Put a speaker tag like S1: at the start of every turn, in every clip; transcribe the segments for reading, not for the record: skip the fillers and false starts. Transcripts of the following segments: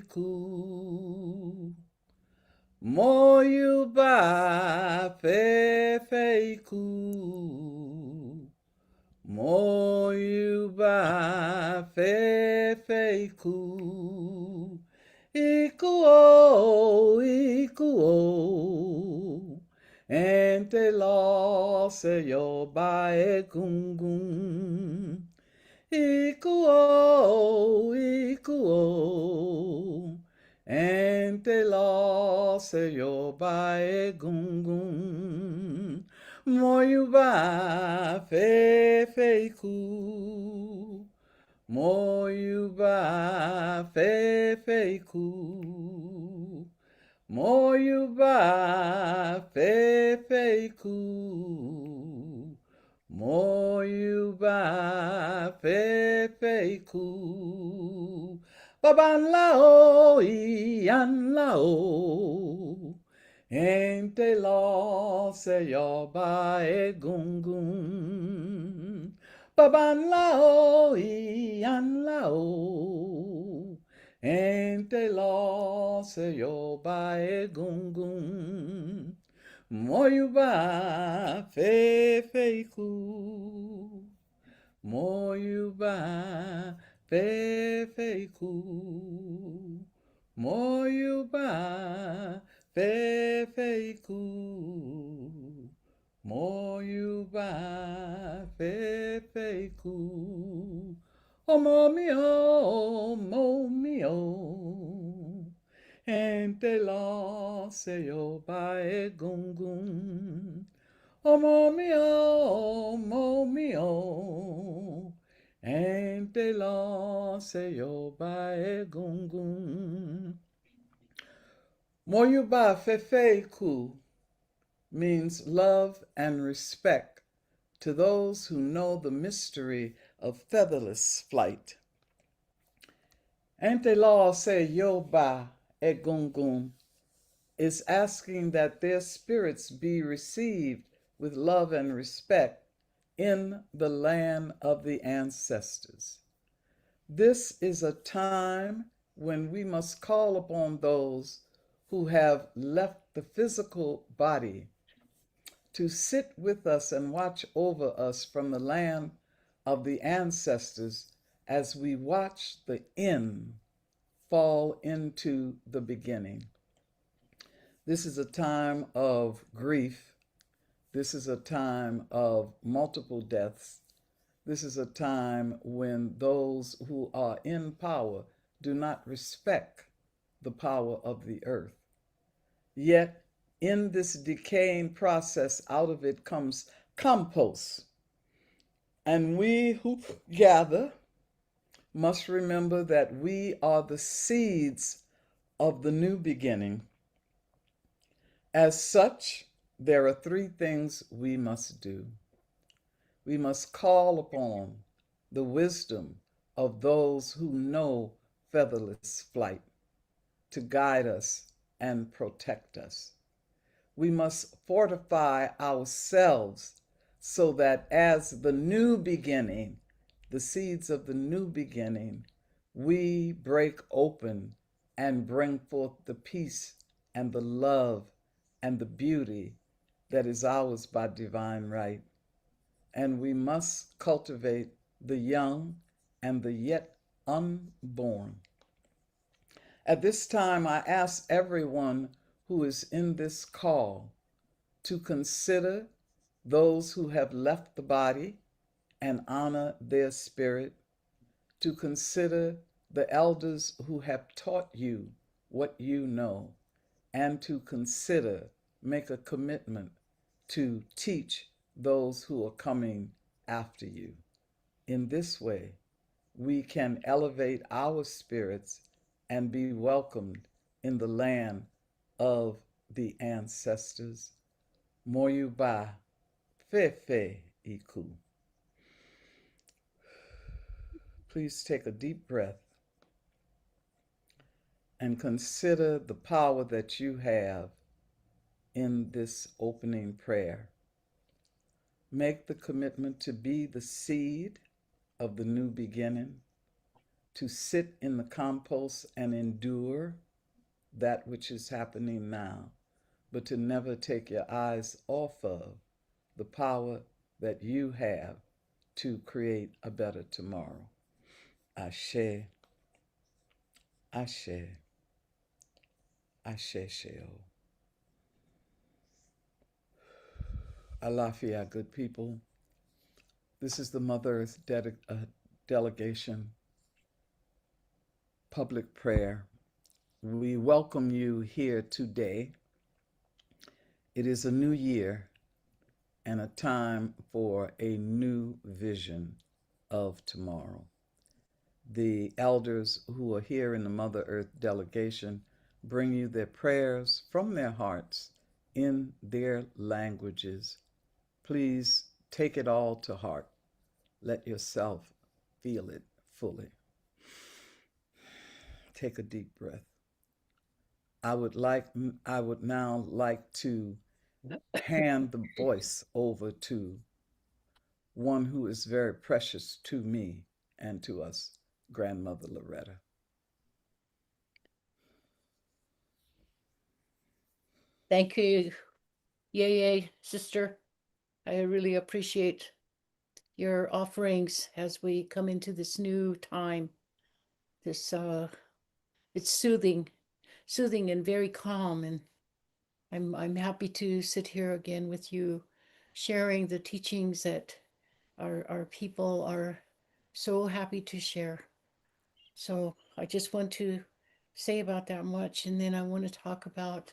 S1: ku. Moyuba fe ku. Moyuba fe ku. Iku o. Ente lo se yo ba e gungun. Iku o. Ente lo se yo ba e gungun. Moyuba fe ku. Moyuba fe ku. Moyuba fe ku. Moyuba fe ku. Baban lao ian lao. Ente lo se yo ba e gungun. Baban lao ian lao. Ente lo se yo ba e gungun. Moyuba fe ku. Moyuba fe ku. Moyuba fe ku. Moyuba fe ku. Oh, momio. Ente lo se yo ba e gungun. Oh, momio. Ente lo se yo ba e gungun. Moyuba ku means love and respect to those who know the mystery of featherless flight. Ente lo se yo ba e gungun is asking that their spirits be received with love and respect in the land of the ancestors. This is a time when we must call upon those who have left the physical body to sit with us and watch over us from the land of the ancestors as we watch the end fall into the beginning. This is a time of grief. This is a time of multiple deaths. This is a time when those who are in power do not respect the power of the earth. Yet, in this decaying process, out of it comes compost. And we who gather must remember that we are the seeds of the new beginning. As such, there are three things we must do. We must call upon the wisdom of those who know featherless flight to guide us and protect us. We must fortify ourselves so that as the new beginning, the seeds of the new beginning, we break open and bring forth the peace and the love and the beauty that is ours by divine right. And we must cultivate the young and the yet unborn. At this time, I ask everyone who is in this call to consider those who have left the body and honor their spirit, to consider the elders who have taught you what you know, and to consider, make a commitment to teach those who are coming after you. In this way, we can elevate our spirits and be welcomed in the land of the ancestors. Moyuba fefe iku. Please take a deep breath and consider the power that you have in this opening prayer. Make the commitment to be the seed of the new beginning, to sit in the compost and endure that which is happening now, but to never take your eyes off of the power that you have to create a better tomorrow. Ashe, Ashe, Ashe Sheo. Alafia, good people. This is the Mother Earth Delegation public prayer. We welcome you here today. It is a new year and a time for a new vision of tomorrow. The elders who are here in the Mother Earth Delegation bring you their prayers from their hearts in their languages. Please take it all to heart. Let yourself feel it fully. Take a deep breath. I would now like to hand the voice over to one who is very precious to me and to us, Grandmother Loretta.
S2: Thank you, Yay, sister. I really appreciate your offerings as we come into this new time. This it's soothing and very calm, and I'm happy to sit here again with you, sharing the teachings that our people are so happy to share. So I just want to say about that much, and then I want to talk about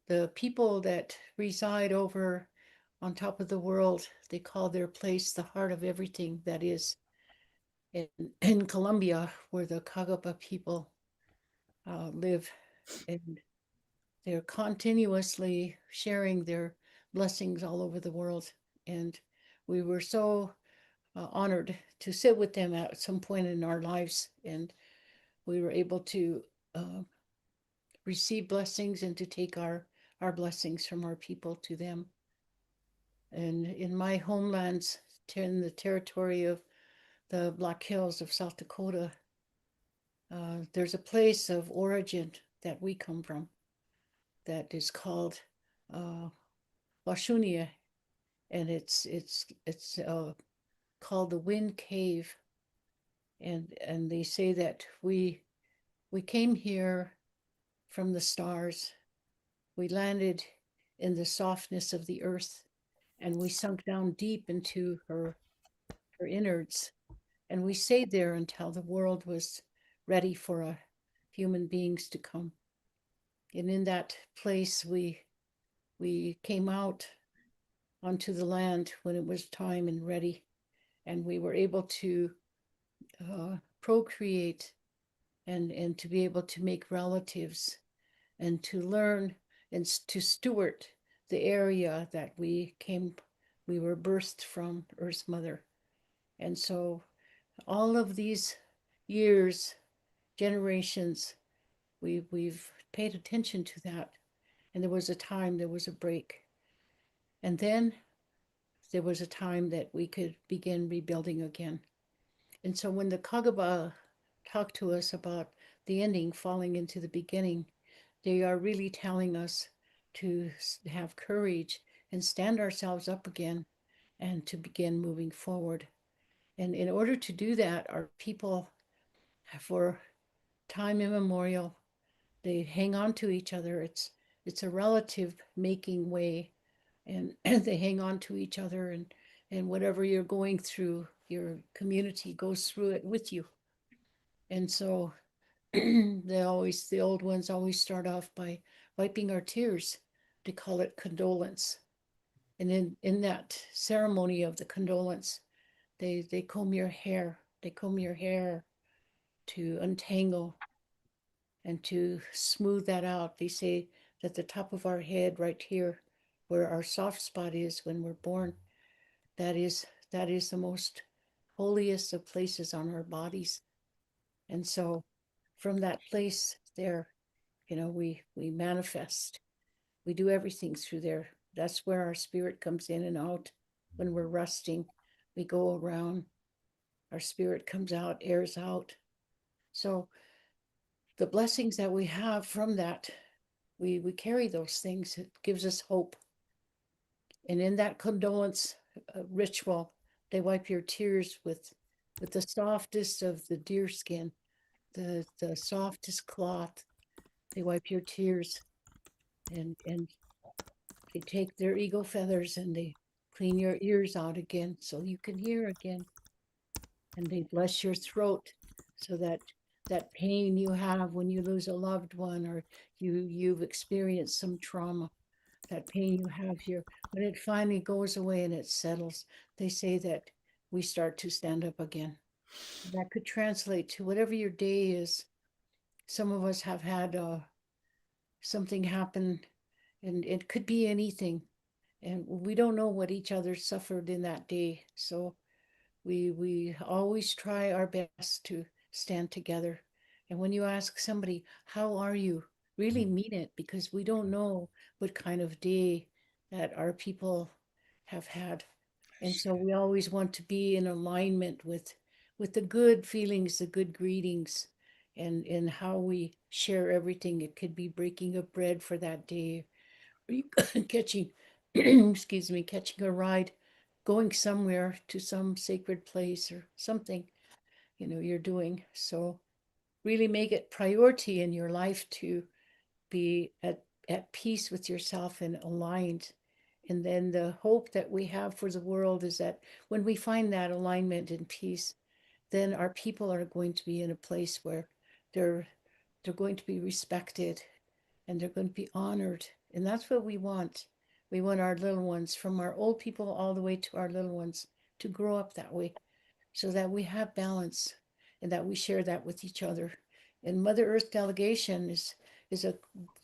S2: the people that reside over on top of the world. They call their place the heart of everything. That is in Colombia, where the Cagapa people live, and they're continuously sharing their blessings all over the world. And we were so honored to sit with them at some point in our lives, and we were able to receive blessings and to take our blessings from our people to them. And in my homelands, in the territory of the Black Hills of South Dakota, there's a place of origin that we come from that is called Washunia, and it's called the Wind Cave, and they say that we came here from the stars. We landed in the softness of the earth, and we sunk down deep into her innards, and we stayed there until the world was ready for human beings to come. And in that place, we came out onto the land when it was time and ready, and we were able to procreate and to be able to make relatives and to learn and to steward the area that we were birthed from, Earth's Mother. And so all of these years, generations, we've paid attention to that. And there was a break. And then there was a time that we could begin rebuilding again. And so when the Kagaba talked to us about the ending falling into the beginning, they are really telling us to have courage and stand ourselves up again and to begin moving forward. And in order to do that, our people, for time immemorial, they hang on to each other. It's a relative making way, and they hang on to each other, and whatever you're going through, your community goes through it with you. And so the old ones always start off by wiping our tears. They call it condolence. And in that ceremony of the condolence, they comb your hair. They comb your hair to untangle and to smooth that out. They say that the top of our head right here, where our soft spot is when we're born, that is the most holiest of places on our bodies. And so from that place there, we manifest. We do everything through there. That's where our spirit comes in and out when we're resting. We go around Our spirit comes out, airs out. So the blessings that we have from that, we carry those things. It gives us hope. And in that condolence ritual, they wipe your tears with the softest of the deer skin, the softest cloth. They wipe your tears, and they take their eagle feathers and they clean your ears out again so you can hear again. And they bless your throat so that that pain you have when you lose a loved one, or you've experienced some trauma, that pain you have here, when it finally goes away and it settles, they say that we start to stand up again. That could translate to whatever your day is. Some of us have had something happen, and it could be anything. And we don't know what each other suffered in that day. So we always try our best to stand together. And when you ask somebody, how are you? Really mean it, because we don't know what kind of day that our people have had. And so we always want to be in alignment with the good feelings, the good greetings, and how we share everything. It could be breaking of bread for that day, or you catching excuse me, catching a ride, going somewhere to some sacred place or something, you're doing. So really make it priority in your life to be at peace with yourself and aligned. And then the hope that we have for the world is that when we find that alignment and peace, then our people are going to be in a place where they're they're going to be respected and they're going to be honored. And that's what we want. We want our little ones, from our old people all the way to our little ones, to grow up that way, so that we have balance and that we share that with each other. And Mother Earth Delegation is a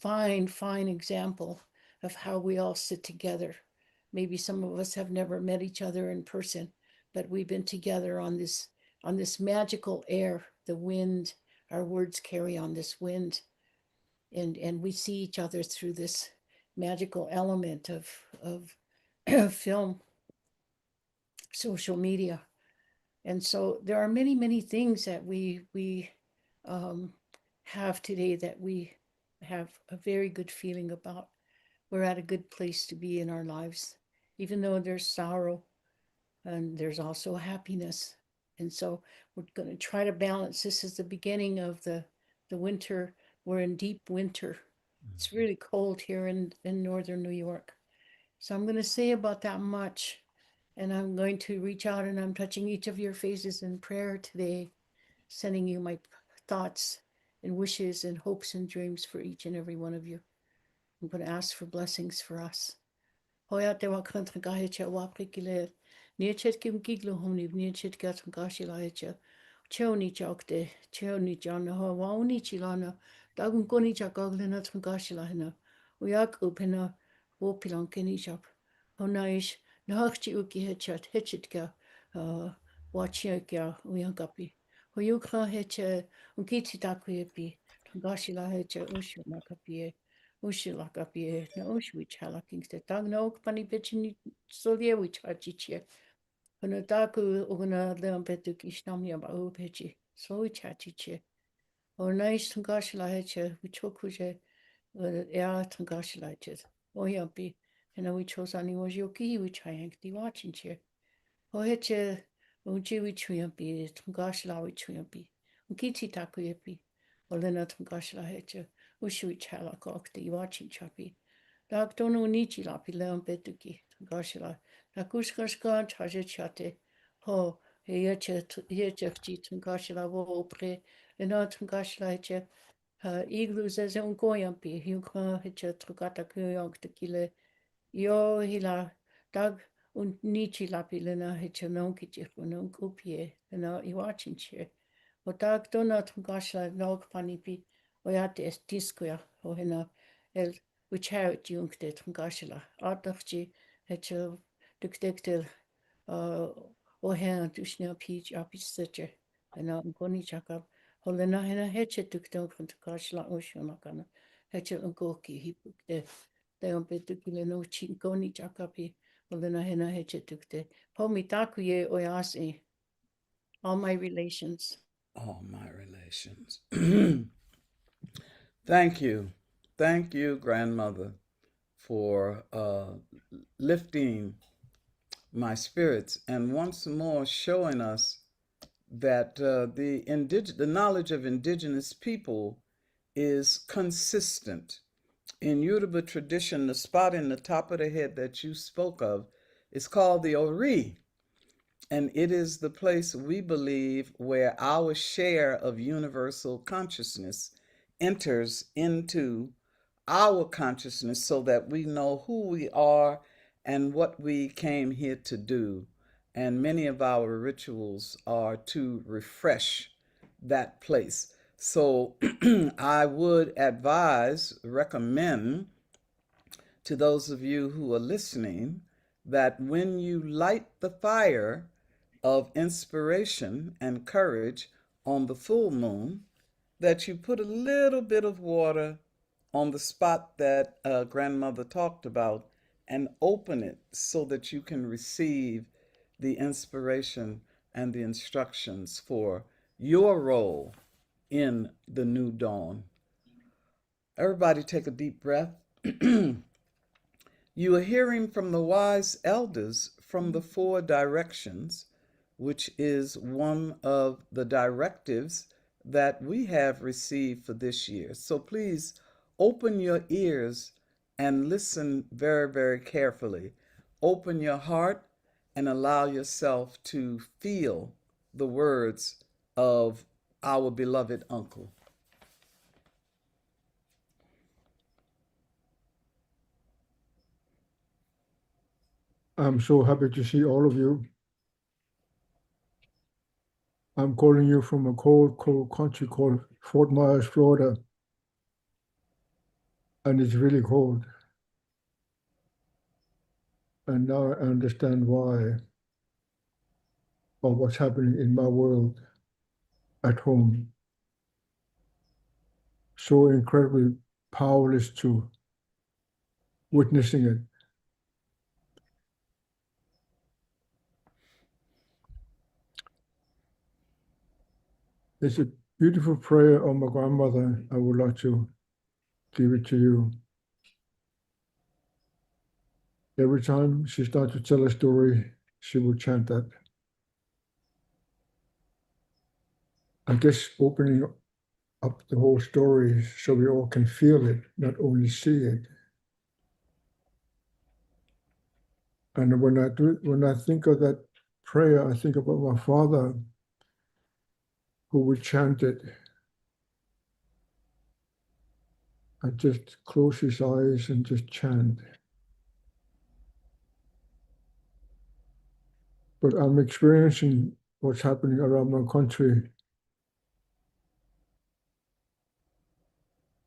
S2: fine example of how we all sit together. Maybe some of us have never met each other in person, but we've been together on this magical air, the wind. Our words carry on this wind, and we see each other through this magical element of film, social media. And so there are many things that we um, have today that we have a very good feeling about. We're at a good place to be in our lives, even though there's sorrow, and there's also happiness. And so we're going to try to balance. This is the beginning of the winter. We're in deep winter. It's really cold here in northern New York. So I'm going to say about that much. And I'm going to reach out and I'm touching each of your faces in prayer today, sending you my thoughts and wishes and hopes and dreams for each and every one of you. I'm going to ask for blessings for us. Hoia te wakanta gahicha wapikile. Niachet kim giglo homni, niachet gatan gashilahicha. Cheoni chokte, cheoni jana ho, wauni chilana. Dagun koni chakaglina tan gashilahina. Uyak upina, wopilan kenishap. Honaish, nahakchi uki hechat, hechitka, wachiakia, uyankapi. Hoyukha heche, unkiti takuyepi, tangashilahicha, ushumakapie. Ushilakapie, na ushwich halaking te tag no pani bitchin soliewich hachiche. Hana taku ugana leampetu kishnamia ba upechi, swich hachiche. Or nice tangashila heche, which hokuje, ea tangashila ches. O yampi, and we chose any was yoki, which I yank the watching chair. O heche, uji which yampi, tangashila which yampi. Ukiti taku yapi, or lena tangashila heche. Ushwich halakok the watching chapi. Dak dono nichi lapi leon betuki, gashila. Dakuskashkan chaje chate. Ho, yechefchi, tungashila wo pre, and not tungashila chef. Iglus as un goyampi, Hukha hitcha trugata kuyong tequile. Yo hila, dag un nichi lapi lena hitcha non kichi, un kupie, and now you watching chair. O dag dona tungashila nog panipi. O ja te discoja o hena el wichat jungte tungashila. Ardachji het je dukdektel o hena dushna peach apistetje. En dan goni chakab. Holena hena het je dukdel van tungashila oshunakana. Het je een goki hipukte. De on betukile no chin goni chakapi. Holena hena het je dukte. Pomitaku ye oyasi. all my relations.
S1: All my relations. Thank you. Thank you, grandmother, for lifting my spirits and once more showing us that the knowledge of indigenous people is consistent. In Yoruba tradition, the spot in the top of the head that you spoke of is called the Ori, and it is the place we believe where our share of universal consciousness enters into our consciousness so that we know who we are and what we came here to do. And many of our rituals are to refresh that place. So I would recommend to those of you who are listening that when you light the fire of inspiration and courage on the full moon, that you put a little bit of water on the spot that grandmother talked about and open it so that you can receive the inspiration and the instructions for your role in the new dawn. Everybody take a deep breath. You are hearing from the wise elders from the four directions, which is one of the directives that we have received for this year. So please open your ears and listen very, very carefully. Open your heart and allow yourself to feel the words of our beloved uncle.
S3: I'm so happy to see all of you. I'm calling you from a cold, cold country called Fort Myers, Florida. And it's really cold. And now I understand why, or what's happening in my world at home. So incredibly powerless to witnessing it. It's a beautiful prayer of my grandmother. I would like to give it to you. Every time she starts to tell a story, she will chant that. I guess opening up the whole story so we all can feel it, not only see it. And when I think of that prayer, I think about my father, who would chant it and just close his eyes and just chant. But I'm experiencing what's happening around my country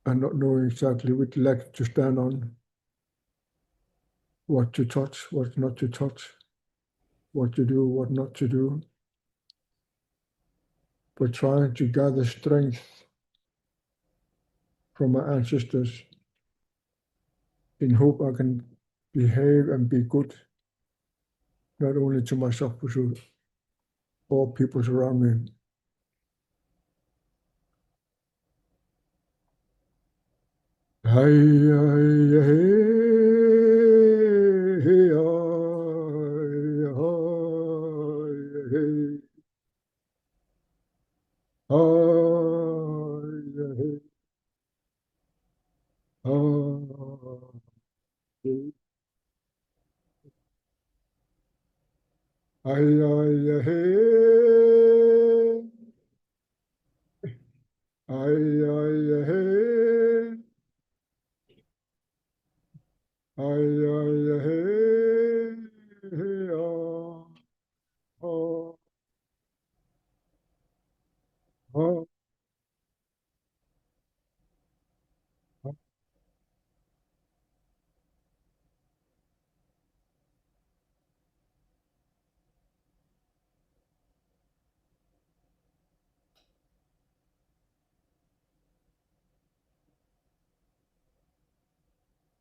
S3: and not knowing exactly which leg to stand on, what to touch, what not to touch, what to do, what not to do. But trying to gather strength from my ancestors in hope I can behave and be good, not only to myself, but to all people around me. Hey, hey, hey, hey,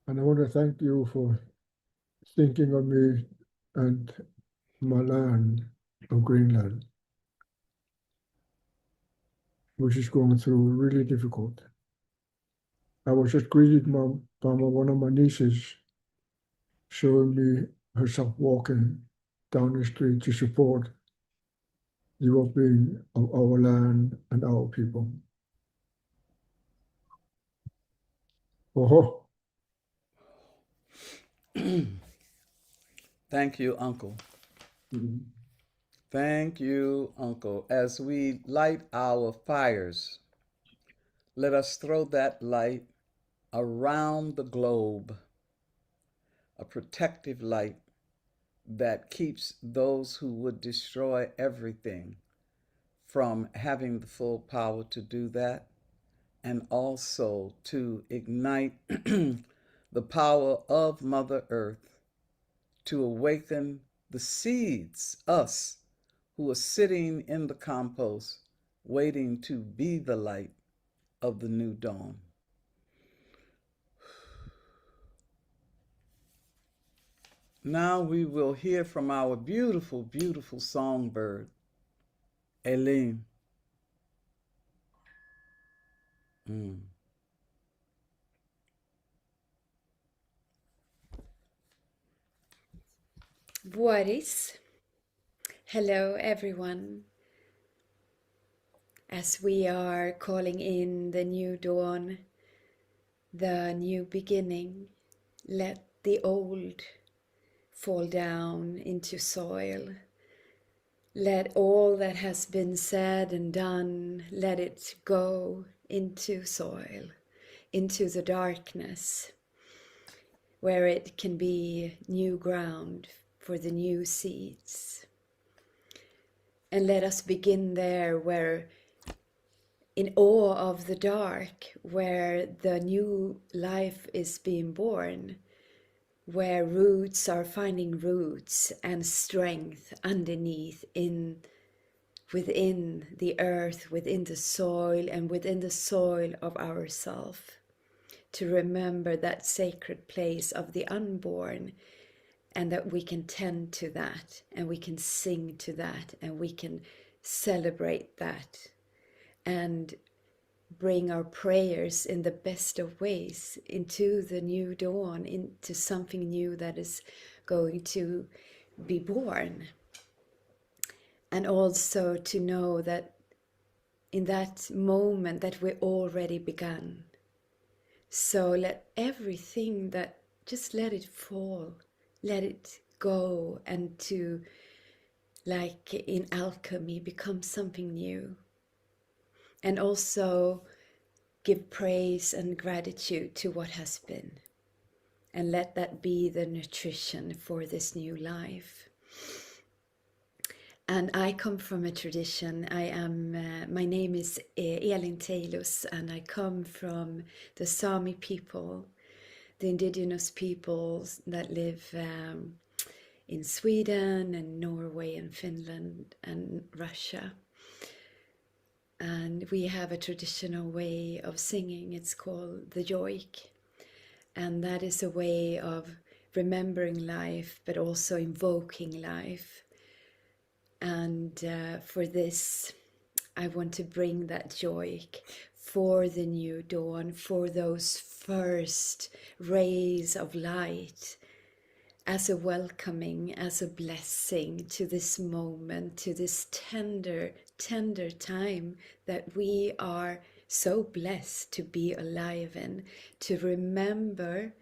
S3: And I want to thank you for thinking of me and my land of Greenland. which is going through really difficult. I was just greeted by one of my nieces showing me herself walking down the street to support the well-being of our land and our people. Oh,
S1: Thank you, Uncle.
S3: mhm.
S1: Thank you, Uncle. As we light our fires, let us throw that light around the globe, a protective light that keeps those who would destroy everything from having the full power to do that, and also to ignite the power of Mother Earth to awaken the seeds, us who are sitting in the compost, waiting to be the light of the new dawn. Now we will hear from our beautiful, beautiful songbird, Elin.
S4: Vuaris. Hello, everyone. As we are calling in the new dawn, the new beginning, let the old fall down into soil. Let all that has been said and done, let it go into soil, into the darkness, where it can be new ground for the new seeds. And let us begin there, where in awe of the dark, where the new life is being born, where roots are finding roots and strength underneath within the earth, within the soil, and within the soil of ourself, to remember that sacred place of the unborn, and that we can tend to that, and we can sing to that, and we can celebrate that, and bring our prayers in the best of ways into the new dawn, into something new that is going to be born. And also to know that in that moment that we already begun. So let everything that, just let it fall, let it go, and to, like in alchemy, become something new. And also give praise and gratitude to what has been. And let that be the nutrition for this new life. And I come from a tradition. My name is Elin Teilus, and I come from the Sámi people, the indigenous peoples that live in Sweden and Norway and Finland and Russia. And we have a traditional way of singing. It's called the Joik. And that is a way of remembering life, but also invoking life. And for this, I want to bring that Joik for the new dawn, for those first rays of light, as a welcoming, as a blessing to this moment, to this tender, tender time that we are so blessed to be alive in, to remember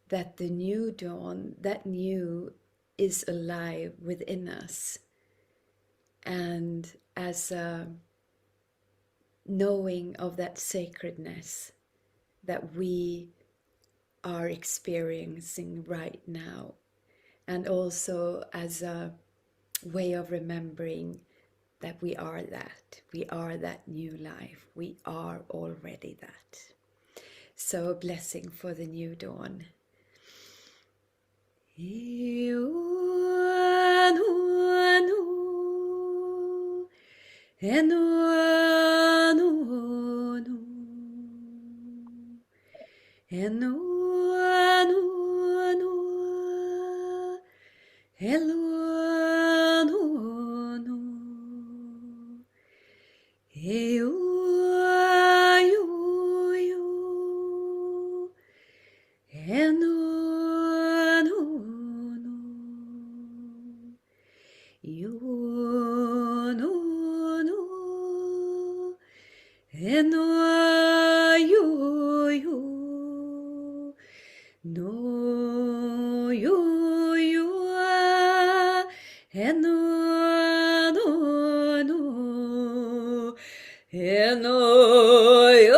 S4: that the new dawn, that new is alive within us. And as a knowing of that sacredness that we are experiencing right now, and also as a way of remembering that we are that new life, we are already that. So a blessing for the new dawn. Hello. you, you, no, you, and no, no, no, and no, you,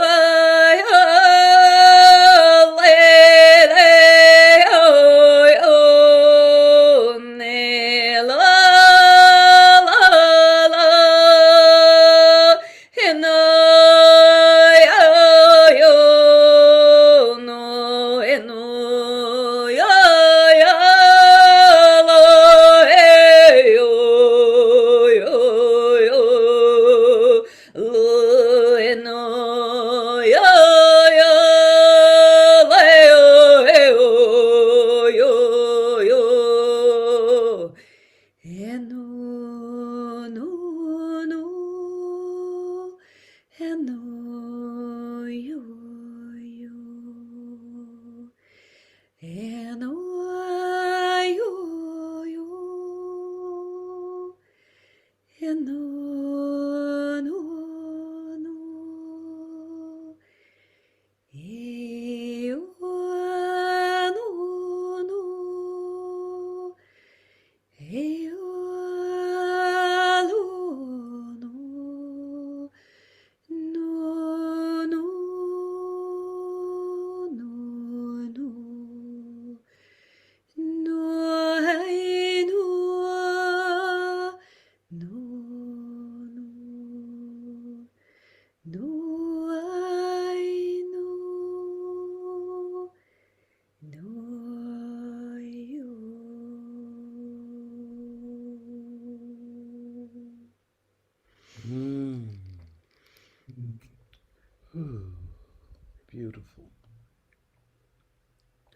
S1: Beautiful.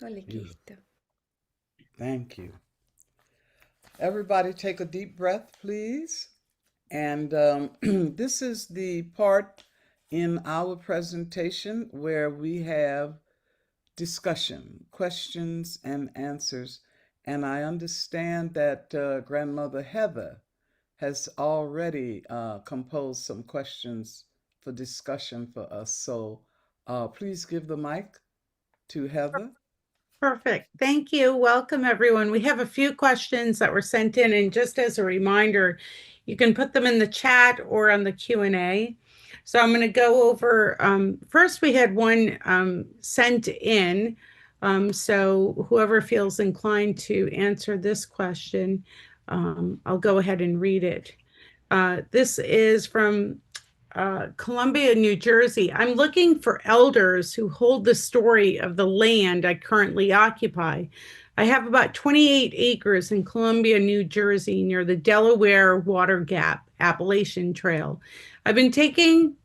S4: Olikito.
S1: Thank you. Everybody take a deep breath, please. And this is the part in our presentation where we have discussion, questions and answers. And I understand that Grandmother Heather has already composed some questions for discussion for us. So please give the mic to Heather.
S5: Perfect. Thank you. Welcome, everyone. We have a few questions that were sent in, and just as a reminder, you can put them in the chat or on the Q&A. So I'm going to go over, first we had one sent in. So whoever feels inclined to answer this question, I'll go ahead and read it. This is from Columbia, New Jersey. I'm looking for elders who hold the story of the land I currently occupy. I have about 28 acres in Columbia, New Jersey, near the Delaware Water Gap Appalachian Trail. I've been taking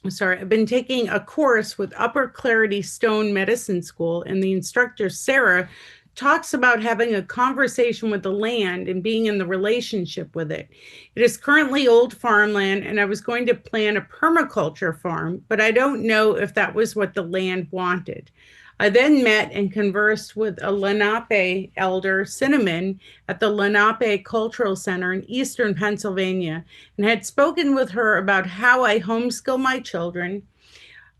S5: a course with Upper Clarity Stone Medicine School, and the instructor, Sarah, talks about having a conversation with the land and being in the relationship with it. It is currently old farmland, and I was going to plant a permaculture farm, but I don't know if that was what the land wanted. I then met and conversed with a Lenape elder, Cinnamon, at the Lenape Cultural Center in Eastern Pennsylvania, and had spoken with her about how I homeschool my children,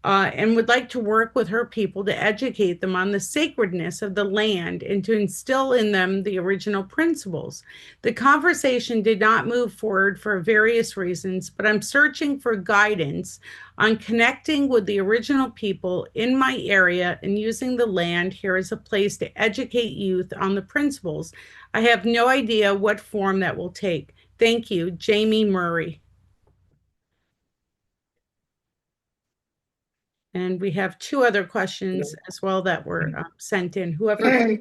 S5: and would like to work with her people to educate them on the sacredness of the land and to instill in them the original principles. The conversation did not move forward for various reasons, but I'm searching for guidance on connecting with the original people in my area and using the land here as a place to educate youth on the principles. I have no idea what form that will take. Thank you, Jamie Murray. And we have two other questions as well that were sent in. Whoever.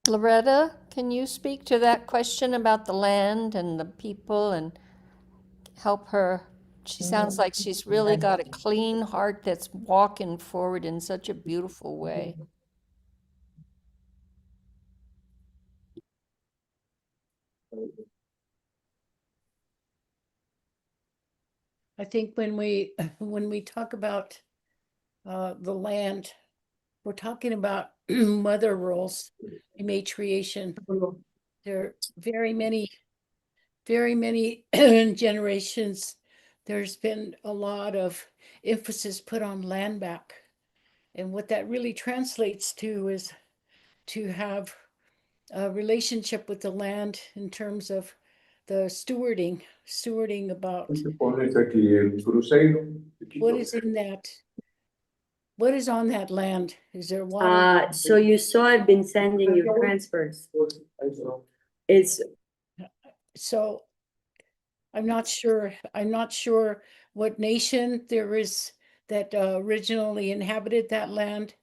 S6: Loretta, can you speak to that question about the land and the people and help her? She sounds like she's really got a clean heart that's walking forward in such a beautiful way.
S2: I think when we talk about the land, we're talking about mother roles, matriation. There are very many very many generations, there's been a lot of emphasis put on land back. And what that really translates to is to have a relationship with the land in terms of the stewarding about what is in that, what is on that land. Is there water?
S7: So you saw I've been sending you transfers. It's
S2: So I'm not sure what nation there is that originally inhabited that land,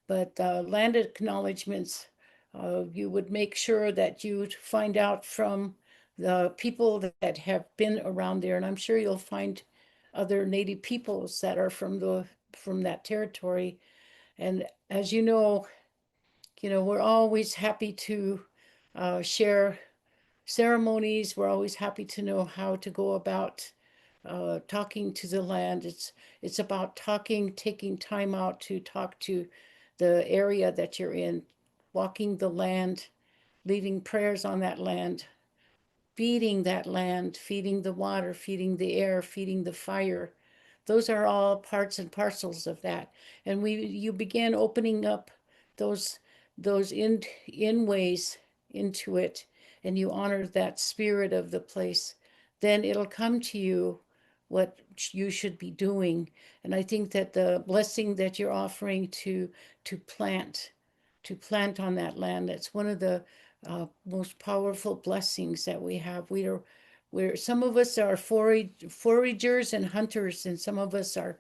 S2: but land acknowledgements, you would make sure that you'd find out from the people that have been around there, and I'm sure you'll find other native peoples that are from that territory. And as you know, we're always happy to share ceremonies. We're always happy to know how to go about talking to the land. It's about taking time out to talk to the area that you're in, walking the land, leaving prayers on that land, feeding that land, feeding the water, feeding the air, feeding the fire. Those are all parts and parcels of that. And you begin opening up those in ways into it, and you honor that spirit of the place, then it'll come to you what you should be doing. And I think that the blessing that you're offering to plant on that land, that's one of the most powerful blessings that we have. We're some of us are foragers and hunters, and some of us are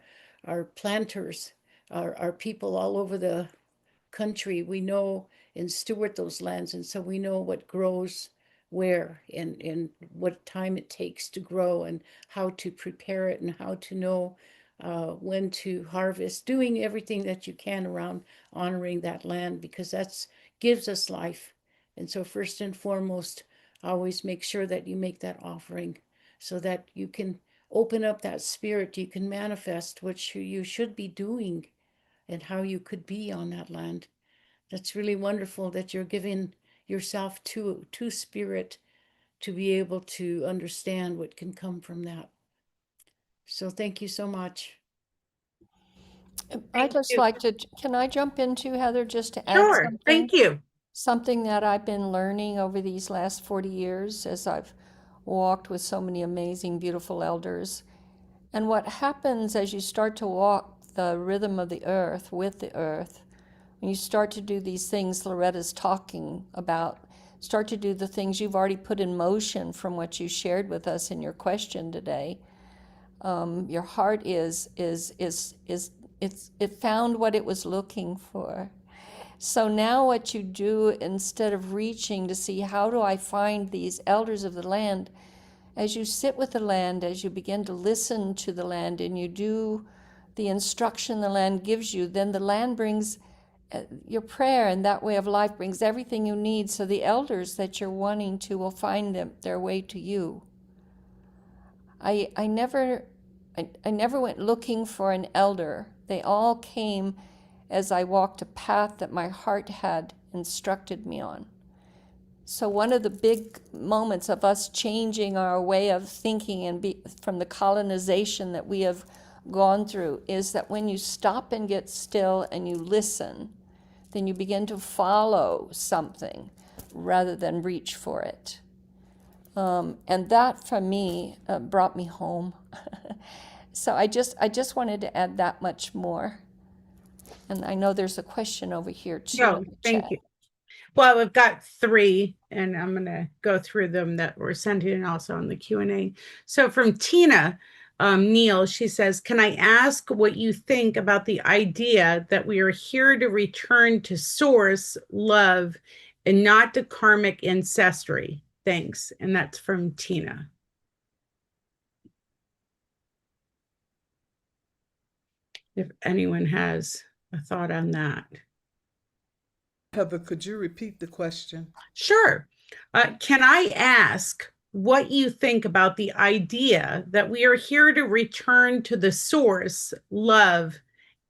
S2: planters, are people all over the country. We know and steward those lands, and so we know what grows where and what time it takes to grow and how to prepare it and how to know when to harvest, doing everything that you can around honoring that land, because that's gives us life. And so first and foremost, always make sure that you make that offering so that you can open up that spirit, you can manifest what you should be doing and how you could be on that land. That's really wonderful that you're giving yourself to spirit to be able to understand what can come from that. So thank you so much.
S6: I just
S5: you.
S6: like to, can I jump into, Heather, just to add
S5: Sure.
S6: something?
S5: Thank you.
S6: Something that I've been learning over these last 40 years as I've walked with so many amazing, beautiful elders. And what happens as you start to walk the rhythm of the earth with the earth, when you start to do these things Loretta's talking about, start to do the things you've already put in motion from what you shared with us in your question today, your heart it found what it was looking for. So now what you do, instead of reaching to see how do I find these elders of the land, as you sit with the land, as you begin to listen to the land and you do the instruction the land gives you, then the land brings your prayer, and that way of life brings everything you need, so the elders that you're wanting to will find their way to you. I never went looking for an elder. They all came as I walked a path that my heart had instructed me on. So one of the big moments of us changing our way of thinking and from the colonization that we have gone through is that when you stop and get still and you listen, then you begin to follow something rather than reach for it. And that for me brought me home. So I just wanted to add that much more. And I know there's a question over here too.
S5: No, thank you. Well, we've got 3, and I'm going to go through them that were sent in also on the Q&A. So from Tina Neal, she says, can I ask what you think about the idea that we are here to return to source love and not to karmic ancestry? Thanks. And that's from Tina. If anyone has a thought on that.
S1: Heather, could you repeat the question?
S5: Sure. Can I ask what you think about the idea that we are here to return to the source, love,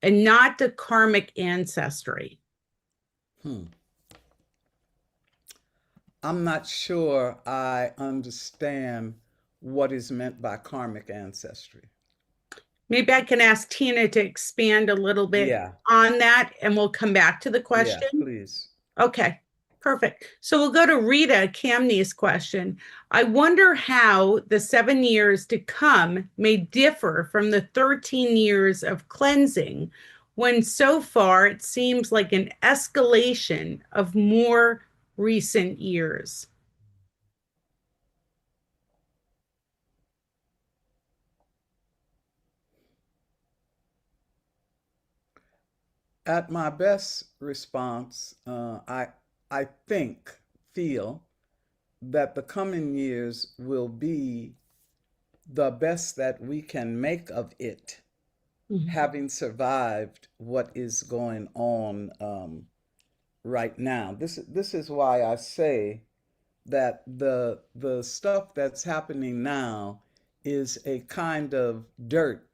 S5: and not to karmic ancestry?
S1: I'm not sure I understand what is meant by karmic ancestry.
S5: Maybe I can ask Tina to expand a little bit
S1: Yeah,
S5: on that, and we'll come back to the
S1: yeah,
S5: question.
S1: please.
S5: Okay, perfect. So we'll go to Rita Camney's question. I wonder how the 7 years to come may differ from the 13 years of cleansing, when so far it seems like an escalation of more recent years.
S1: At my best response, I feel that the coming years will be the best that we can make of it, having survived what is going on right now. This is why I say that the stuff that's happening now is a kind of dirt,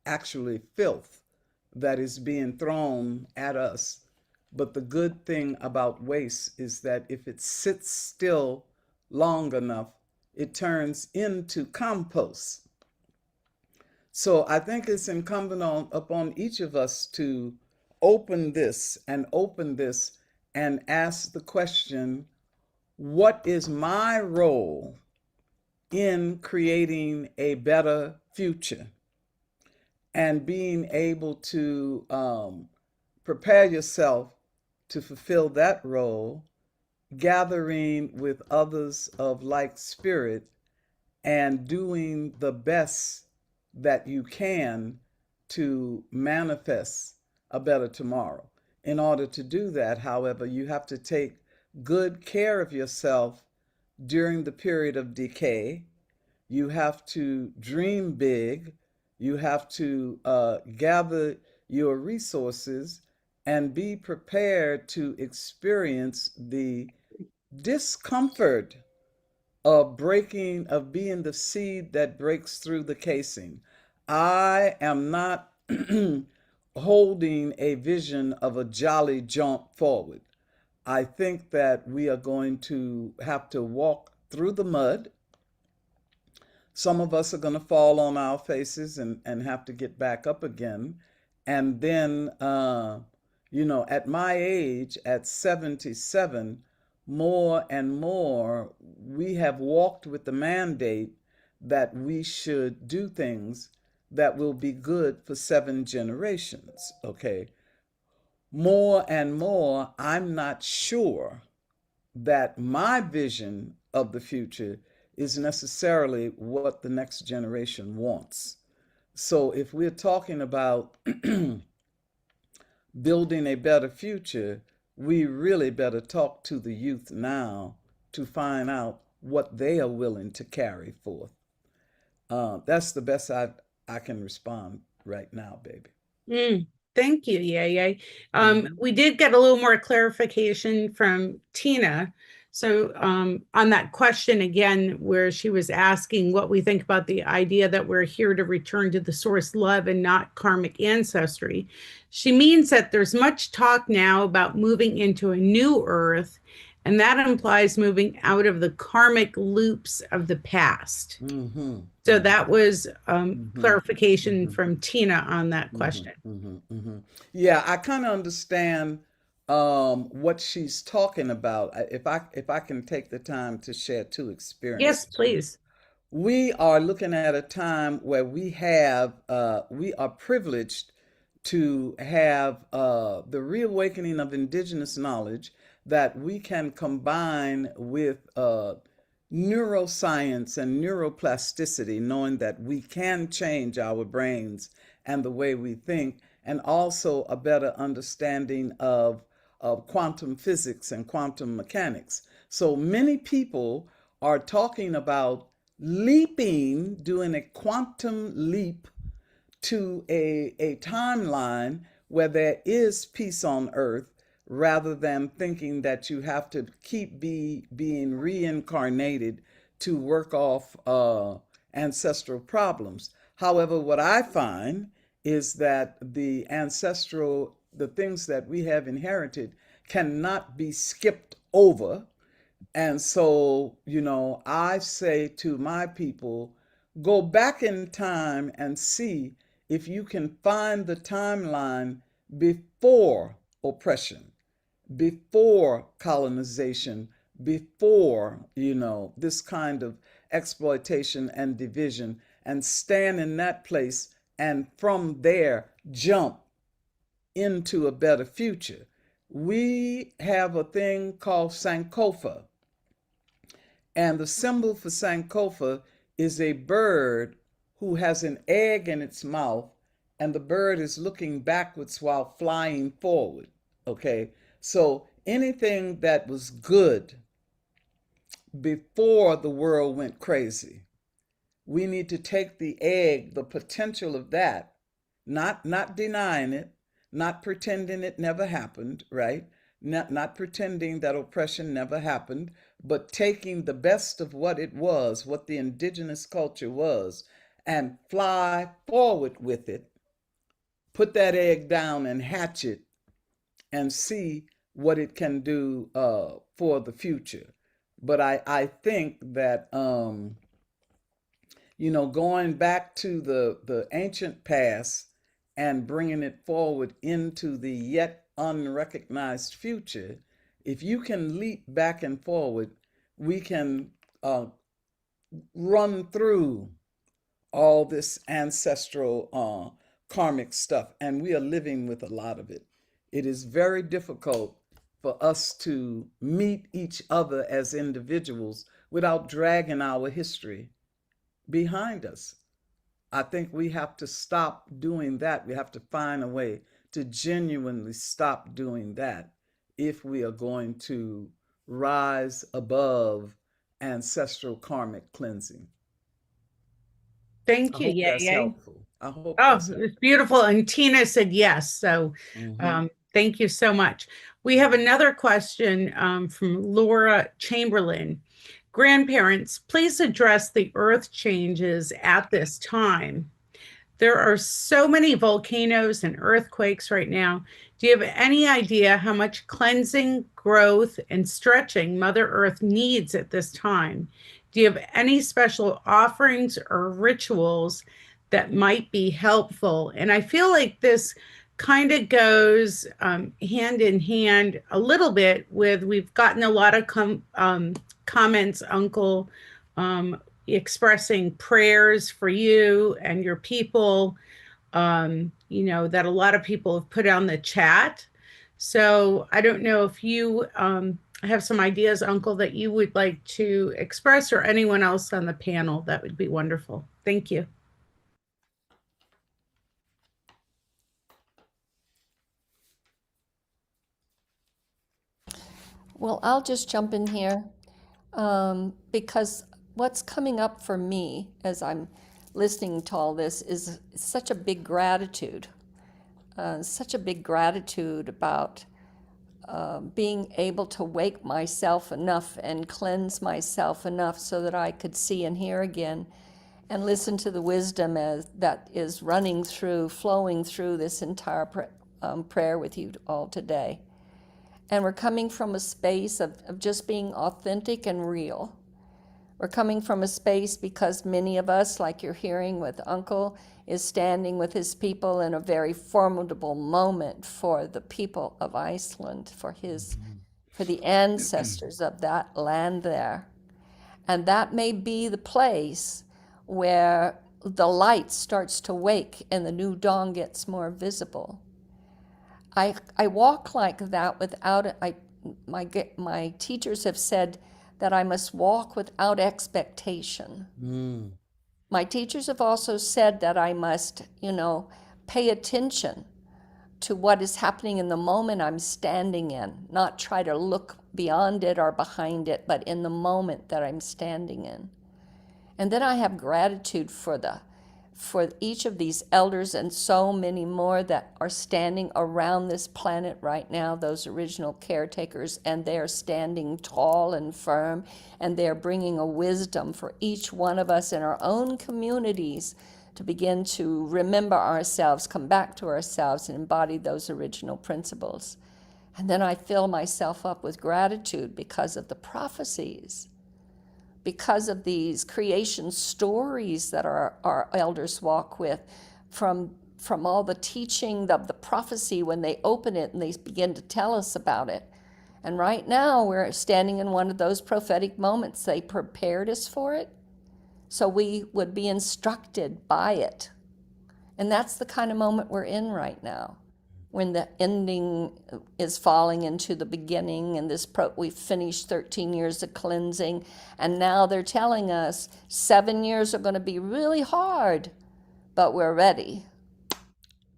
S1: actually filth, that is being thrown at us. But the good thing about waste is that if it sits still long enough, it turns into compost. So I think it's incumbent upon each of us to open this and ask the question, what is my role in creating a better future? And being able to prepare yourself to fulfill that role, gathering with others of like spirit and doing the best that you can to manifest a better tomorrow. In order to do that, however, you have to take good care of yourself during the period of decay. You have to dream big. You have to gather your resources and be prepared to experience the discomfort of being the seed that breaks through the casing. I am not holding a vision of a jolly jump forward. I think that we are going to have to walk through the mud. Some of us are going to fall on our faces and have to get back up again. And then, at my age, at 77, more and more, we have walked with the mandate that we should do things that will be good for 7 generations, okay? More and more, I'm not sure that my vision of the future is necessarily what the next generation wants. So if we're talking about building a better future, we really better talk to the youth now to find out what they are willing to carry forth. That's the best I can respond right now, baby.
S5: Thank you, Yay. We did get a little more clarification from Tina. So on that question again, where she was asking what we think about the idea that we're here to return to the source love and not karmic ancestry, she means that there's much talk now about moving into a new earth, and that implies moving out of the karmic loops of the past. So that was clarification from Tina on that question.
S1: Yeah, I kind of understand what she's talking about. If I can take the time to share 2 experiences.
S5: Yes, please.
S1: We are looking at a time where we are privileged to have the reawakening of indigenous knowledge that we can combine with neuroscience and neuroplasticity, knowing that we can change our brains and the way we think, and also a better understanding of quantum physics and quantum mechanics. So many people are talking about doing a quantum leap to a timeline where there is peace on earth, rather than thinking that you have to keep being reincarnated to work off ancestral problems. However, what I find is that the things that we have inherited cannot be skipped over. And so, I say to my people, go back in time and see if you can find the timeline before oppression, before colonization, before, this kind of exploitation and division, and stand in that place and from there jump into a better future. We have a thing called Sankofa, and the symbol for Sankofa is a bird who has an egg in its mouth, and the bird is looking backwards while flying forward. Okay, so anything that was good before the world went crazy, we need to take the egg, the potential of that, not denying it, not pretending it never happened, right? Not pretending that oppression never happened, but taking the best of what it was, what the indigenous culture was, and fly forward with it, put that egg down and hatch it, and see what it can do for the future. But I think that going back to the ancient past and bringing it forward into the yet unrecognized future, if you can leap back and forward, we can run through all this ancestral karmic stuff, and we are living with a lot of it. It is very difficult for us to meet each other as individuals without dragging our history behind us. I think we have to stop doing that. We have to find a way to genuinely stop doing that if we are going to rise above ancestral karmic cleansing.
S5: Thank
S1: I
S5: you.
S1: hope that's helpful. I hope
S5: Oh,
S1: that's helpful.
S5: it's beautiful. And Tina said yes. So thank you so much. We have another question from Laura Chamberlain. Grandparents, please address the earth changes at this time. There are so many volcanoes and earthquakes right now. Do you have any idea how much cleansing, growth, and stretching Mother Earth needs at this time? Do you have any special offerings or rituals that might be helpful? And I feel like this kind of goes hand in hand a little bit with, we've gotten a lot of comments, Uncle, expressing prayers for you and your people, that a lot of people have put on the chat. So I don't know if you have some ideas, Uncle, that you would like to express, or anyone else on the panel. That would be wonderful. Thank you.
S6: Well, I'll just jump in here because what's coming up for me as I'm listening to all this is such a big gratitude about being able to wake myself enough and cleanse myself enough so that I could see and hear again and listen to the wisdom that is flowing through this entire prayer with you all today. And we're coming from a space of just being authentic and real. We're coming from a space because many of us, like you're hearing with Uncle, is standing with his people in a very formidable moment for the people of Iceland, for the ancestors of that land there. And that may be the place where the light starts to wake and the new dawn gets more visible. I walk like that without it. My teachers have said that I must walk without expectation. My teachers have also said that I must, pay attention to what is happening in the moment I'm standing in, not try to look beyond it or behind it, but in the moment that I'm standing in. And then I have gratitude for each of these elders and so many more that are standing around this planet right now, those original caretakers, and they're standing tall and firm, and they're bringing a wisdom for each one of us in our own communities to begin to remember ourselves, come back to ourselves, and embody those original principles. And then I fill myself up with gratitude because of the prophecies, because of these creation stories that our elders walk with, from all the teaching of the prophecy when they open it and they begin to tell us about it. And right now we're standing in one of those prophetic moments. They prepared us for it, so we would be instructed by it. And that's the kind of moment we're in right now, when the ending is falling into the beginning, and we've finished 13 years of cleansing, and now they're telling us 7 years are going to be really hard, but we're ready.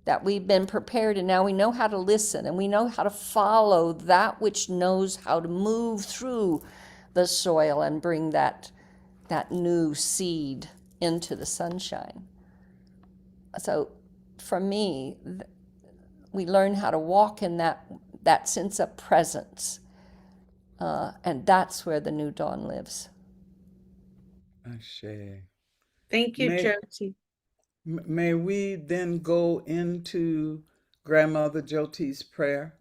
S6: That we've been prepared, and now we know how to listen, and we know how to follow that which knows how to move through the soil and bring that new seed into the sunshine. So for me, we learn how to walk in that sense of presence, and that's where the new dawn lives.
S1: Ashe.
S5: Thank you,
S1: May,
S5: Jyoti.
S1: may we then go into Grandmother Jyoti's prayer?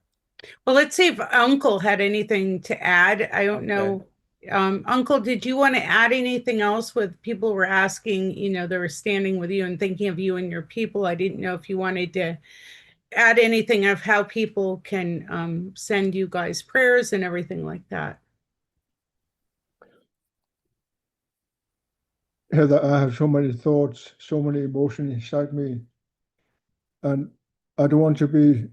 S5: Well, let's see if Uncle had anything to add. I don't know. Uncle, did you want to add anything else? With people were asking, they were standing with you and thinking of you and your people. I didn't know if you wanted to add anything of how people can send you guys prayers and everything like that.
S3: Heather, I have so many thoughts, so many emotions inside me, and I don't want to be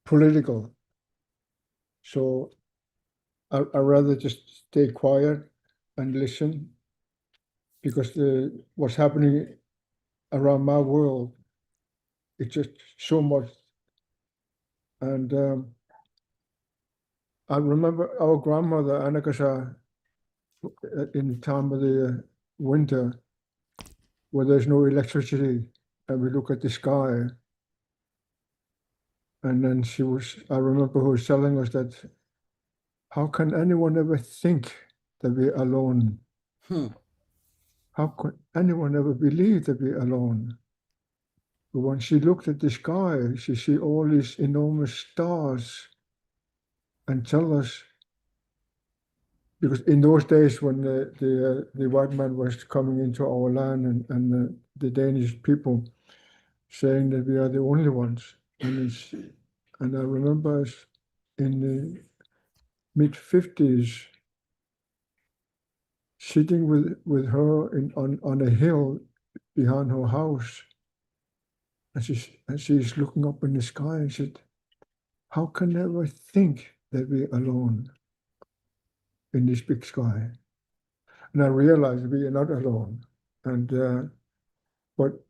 S3: political. So I'd rather just stay quiet and listen, because what's happening around my world, it's just so much. And I remember our grandmother, Angakkorsuaq, in the time of the winter, where there's no electricity, and we look at the sky. And then I remember her was telling us that, how can anyone ever think that we're alone? How could anyone ever believe that we're alone? But when she looked at the sky, she see all these enormous stars, and tell us, because in those days when the white man was coming into our land, and the Danish people saying that we are the only ones, and I remember in the mid-50s sitting with her on a hill behind her house, and she's looking up in the sky and said, how can I ever think that we're alone in this big sky? And I realized we are not alone. And but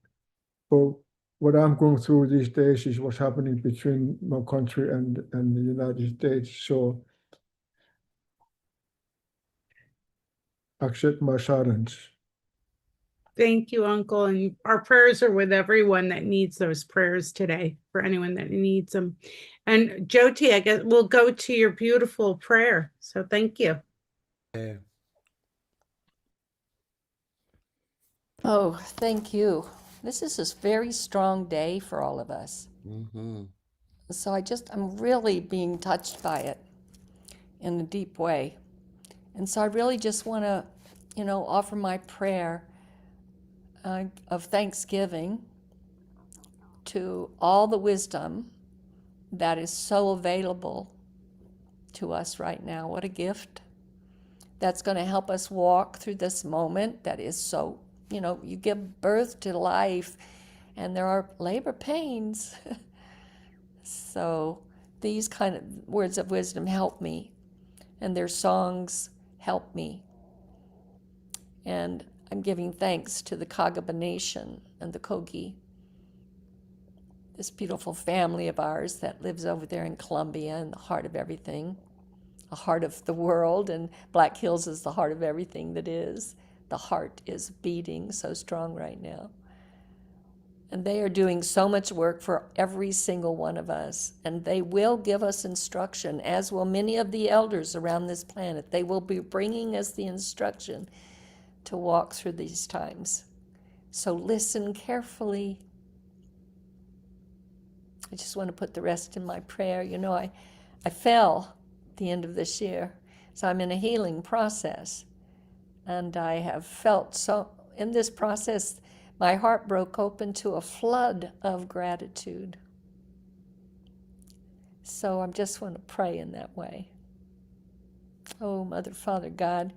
S3: what I'm going through these days is what's happening between my country and the United States. So accept my silence.
S5: Thank you, Uncle. And our prayers are with everyone that needs those prayers today, for anyone that needs them. And Jyoti, I guess we'll go to your beautiful prayer. So thank you.
S1: Yeah.
S6: Oh, thank you. This is a very strong day for all of us. So I'm really being touched by it in a deep way. And so I really just want to, offer my prayer of thanksgiving to all the wisdom that is so available to us right now. What a gift. That's going to help us walk through this moment that is so, you give birth to life and there are labor pains. So these kind of words of wisdom help me, and their songs help me. And I'm giving thanks to the Kagaba Nation and the Kogi, this beautiful family of ours that lives over there in Colombia, in the heart of everything, the heart of the world, and Black Hills is the heart of everything that is. The heart is beating so strong right now. And they are doing so much work for every single one of us. And they will give us instruction, as will many of the elders around this planet. They will be bringing us the instruction to walk through these times. So listen carefully I just want to put the rest in my prayer. You know, I fell at the end of this year, so I'm in a healing process. And I have felt so, in this process, my heart broke open to a flood of gratitude. So I just want to pray in that way. Oh, Mother, Father, God,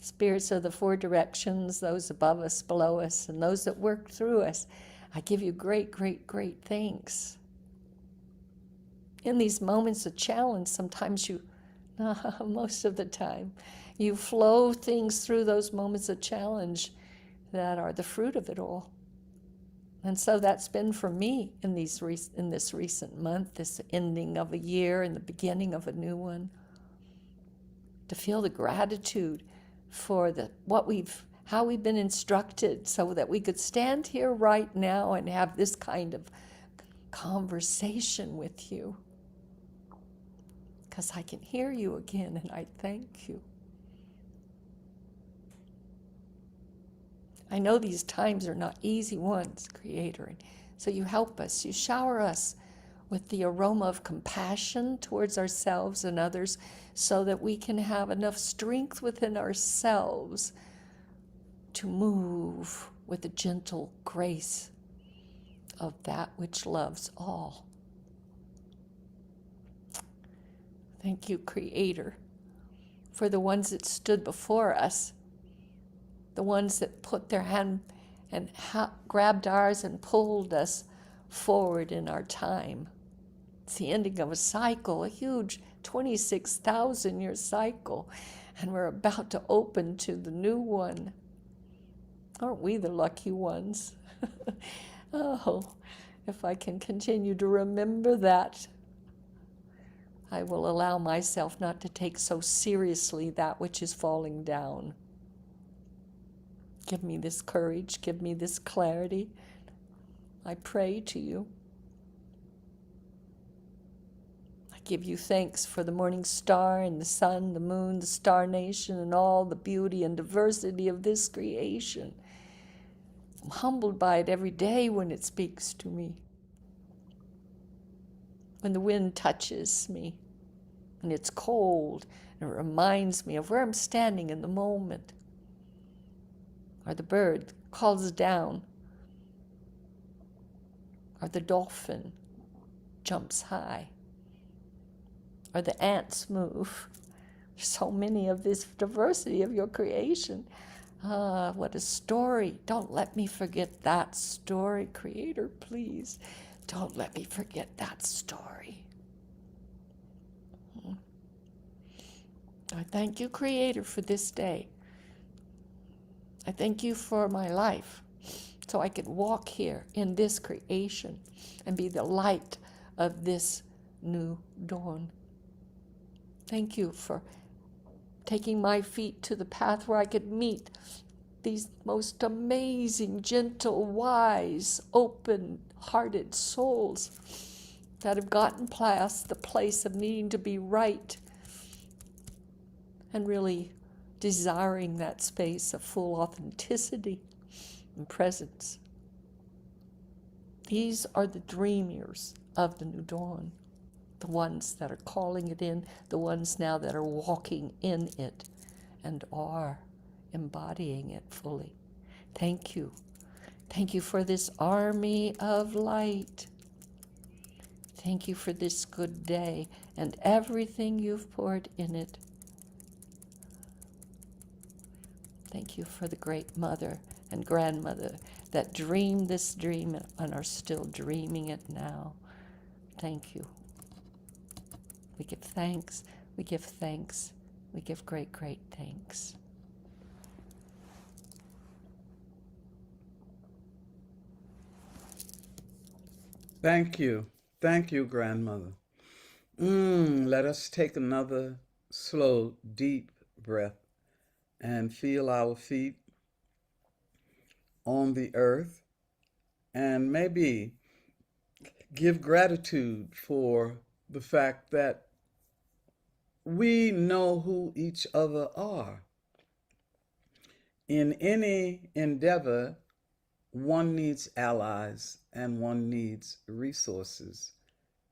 S6: spirits of the four directions, those above us, below us, and those that work through us, I give you great, great, great thanks. In these moments of challenge, sometimes you, most of the time, you flow things through those moments of challenge that are the fruit of it all. And so that's been for me in this recent month, this ending of a year and the beginning of a new one, to feel the gratitude for how we've been instructed so that we could stand here right now and have this kind of conversation with you. Because I can hear you again, and I thank you. I know these times are not easy ones, Creator, and so you help us. You shower us with the aroma of compassion towards ourselves and others so that we can have enough strength within ourselves to move with the gentle grace of that which loves all. Thank you, Creator, for the ones that stood before us, the ones that put their hand and grabbed ours and pulled us forward in our time. It's the ending of a cycle, a huge 26,000-year cycle, and we're about to open to the new one. Aren't we the lucky ones? Oh, if I can continue to remember that, I will allow myself not to take so seriously that which is falling down. Give me this courage, give me this clarity. I pray to you. I give you thanks for the morning star and the sun, the moon, the star nation, and all the beauty and diversity of this creation. I'm humbled by it every day when it speaks to me. When the wind touches me and it's cold and it reminds me of where I'm standing in the moment. Or the bird calls down. Or the dolphin jumps high. Or the ants move. There's so many of this diversity of your creation. Ah, what a story. Don't let me forget that story, Creator, please. Don't let me forget that story. I thank you, Creator, for this day. I thank you for my life, so I could walk here in this creation and be the light of this new dawn. Thank you for taking my feet to the path where I could meet these most amazing, gentle, wise, open-hearted souls that have gotten past the place of needing to be right and really desiring that space of full authenticity and presence. These are the dreamers of the new dawn, the ones that are calling it in, the ones now that are walking in it and are embodying it fully. Thank you. Thank you for this army of light. Thank you for this good day and everything you've poured in it. Thank you for the great mother and grandmother that dreamed this dream and are still dreaming it now. Thank you. We give thanks, we give thanks, we give great, great thanks.
S1: Thank you. Thank you, grandmother. Let us take another slow, deep breath and feel our feet on the earth and maybe give gratitude for the fact that we know who each other are. In any endeavor one needs allies and one needs resources.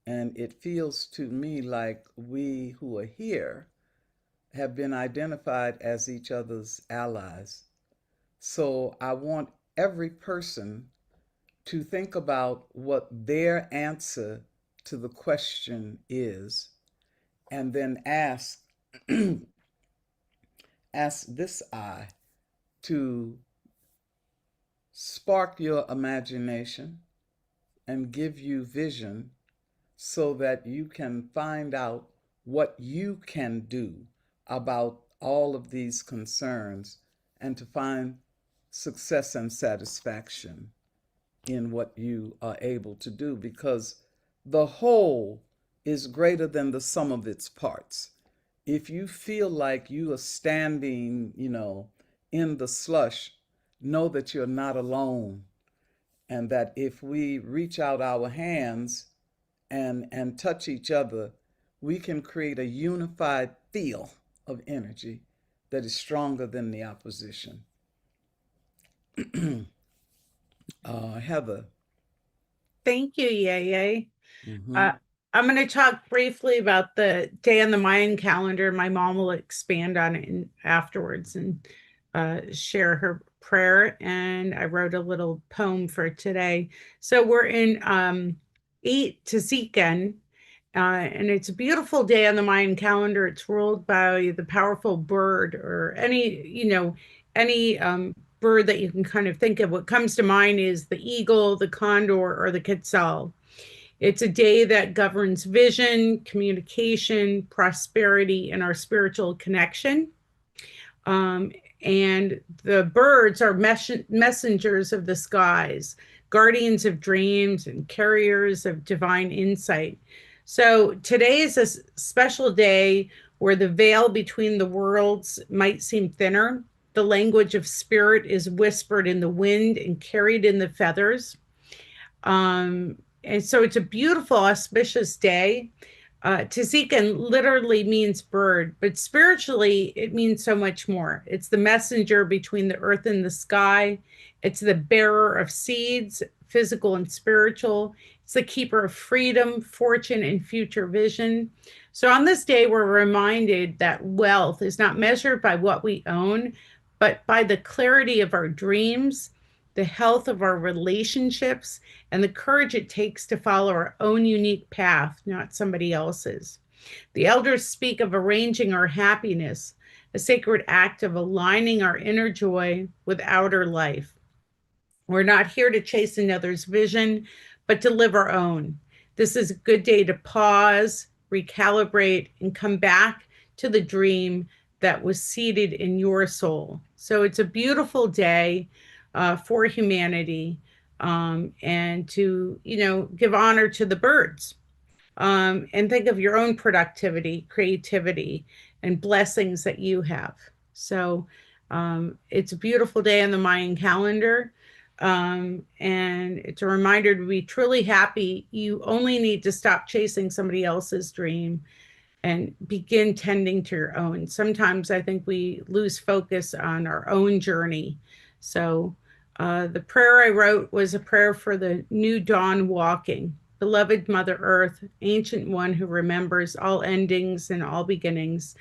S1: And it feels to me like we who are here have been identified as each other's allies. So I want every person to think about what their answer to the question is, and then ask ask this eye to spark your imagination and give you vision so that you can find out what you can do about all of these concerns and to find success and satisfaction in what you are able to do, because the whole is greater than the sum of its parts. If you feel like you are standing, in the slush, know that you're not alone, and that if we reach out our hands and touch each other, we can create a unified field of energy that is stronger than the opposition. Heather.
S5: Thank you, Yeye.
S1: Mm-hmm.
S5: I'm going to talk briefly about the day on the Mayan calendar. My mom will expand on it afterwards and share her prayer. And I wrote a little poem for today. So we're in Tzikan, and it's a beautiful day on the Mayan calendar. It's ruled by the powerful bird, or any bird that you can kind of think of. What comes to mind is the eagle, the condor, or the quetzal. It's a day that governs vision, communication, prosperity, and our spiritual connection. And the birds are messengers of the skies, guardians of dreams, and carriers of divine insight. So today is a special day where the veil between the worlds might seem thinner. The language of spirit is whispered in the wind and carried in the feathers. And so it's a beautiful, auspicious day. Tzikan literally means bird, but spiritually, it means so much more. It's the messenger between the earth and the sky. It's the bearer of seeds, physical and spiritual. It's the keeper of freedom, fortune, and future vision. So on this day, we're reminded that wealth is not measured by what we own, but by the clarity of our dreams, the health of our relationships, and the courage it takes to follow our own unique path, not somebody else's. The elders speak of arranging our happiness, a sacred act of aligning our inner joy with outer life. We're not here to chase another's vision, but to live our own. This is a good day to pause, recalibrate, and come back to the dream that was seated in your soul. So it's a beautiful day for humanity, and to, give honor to the birds, and think of your own productivity, creativity, and blessings that you have. So it's a beautiful day on the Mayan calendar. And it's a reminder to be truly happy. You only need to stop chasing somebody else's dream and begin tending to your own. Sometimes I think we lose focus on our own journey. So the prayer I wrote was a prayer for the new dawn walking. Beloved Mother Earth, ancient one who remembers all endings and all beginnings,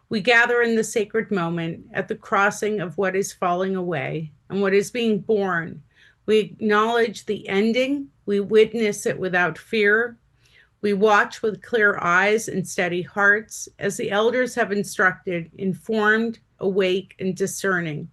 S5: we gather in the sacred moment at the crossing of what is falling away and what is being born. We acknowledge the ending. We witness it without fear. We watch with clear eyes and steady hearts as the elders have instructed, informed, awake, and discerning,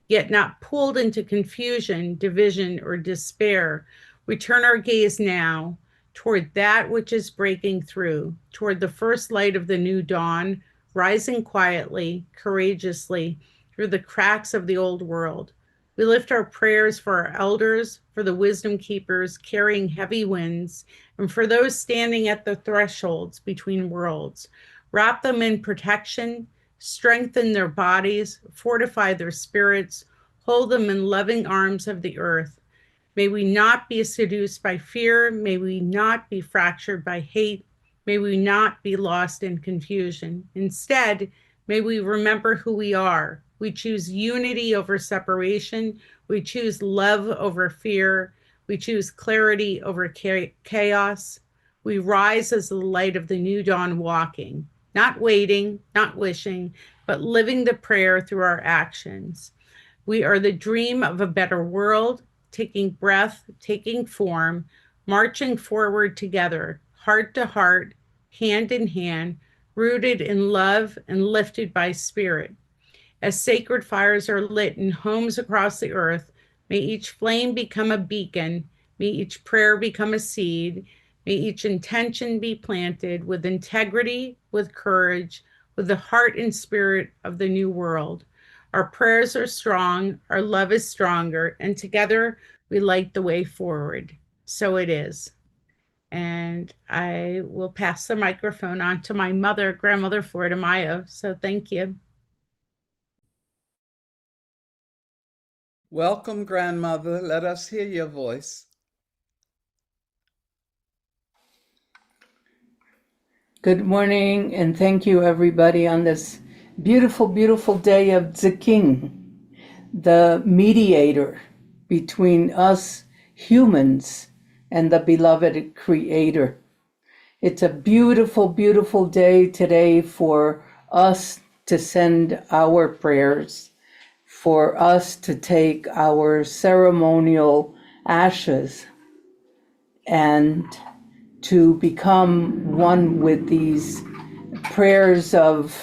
S5: yet not pulled into confusion, division, or despair. We turn our gaze now toward that which is breaking through, toward the first light of the new dawn, rising quietly, courageously through the cracks of the old world. We lift our prayers for our elders, for the wisdom keepers carrying heavy winds, and for those standing at the thresholds between worlds. Wrap them in protection, strengthen their bodies, fortify their spirits, hold them in loving arms of the earth. May we not be seduced by fear. May we not be fractured by hate. May we not be lost in confusion. Instead, may we remember who we are. We choose unity over separation. We choose love over fear. We choose clarity over chaos. We rise as the light of the new dawn, walking, not waiting, not wishing, but living the prayer through our actions. We are the dream of a better world, taking breath, taking form, marching forward together, heart to heart, hand in hand, rooted in love and lifted by spirit. As sacred fires are lit in homes across the earth, may each flame become a beacon, may each prayer become a seed, may each intention be planted with integrity, with courage, with the heart and spirit of the new world. Our prayers are strong, our love is stronger, and together we light the way forward. So it is. And I will pass the microphone on to my mother, Grandmother Flordemayo. So thank you.
S1: Welcome, Grandmother. Let us hear your voice.
S8: Good morning, and thank you, everybody, on this beautiful, beautiful day of the King, the mediator between us humans and the beloved Creator. It's a beautiful, beautiful day today for us to send our prayers, for us to take our ceremonial ashes and to become one with these prayers of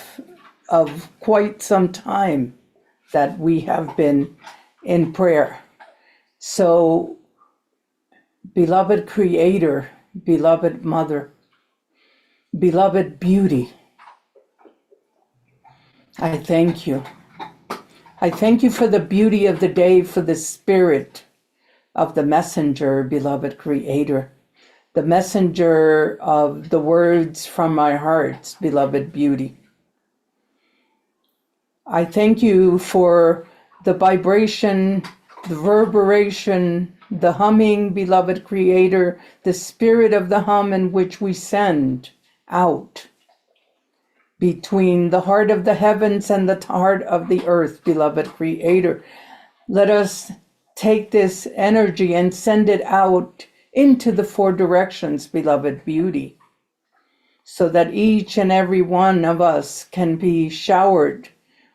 S8: quite some time that we have been in prayer. So, beloved Creator, beloved Mother, beloved Beauty, I thank you. I thank you for the beauty of the day, for the spirit of the messenger, beloved Creator, the messenger of the words from my heart, beloved Beauty. I thank you for the vibration, the reverberation, the humming, beloved Creator, the spirit of the hum in which we send out between the heart of the heavens and the heart of the earth, beloved Creator. Let us take this energy and send it out into the four directions, beloved Beauty, so that each and every one of us can be showered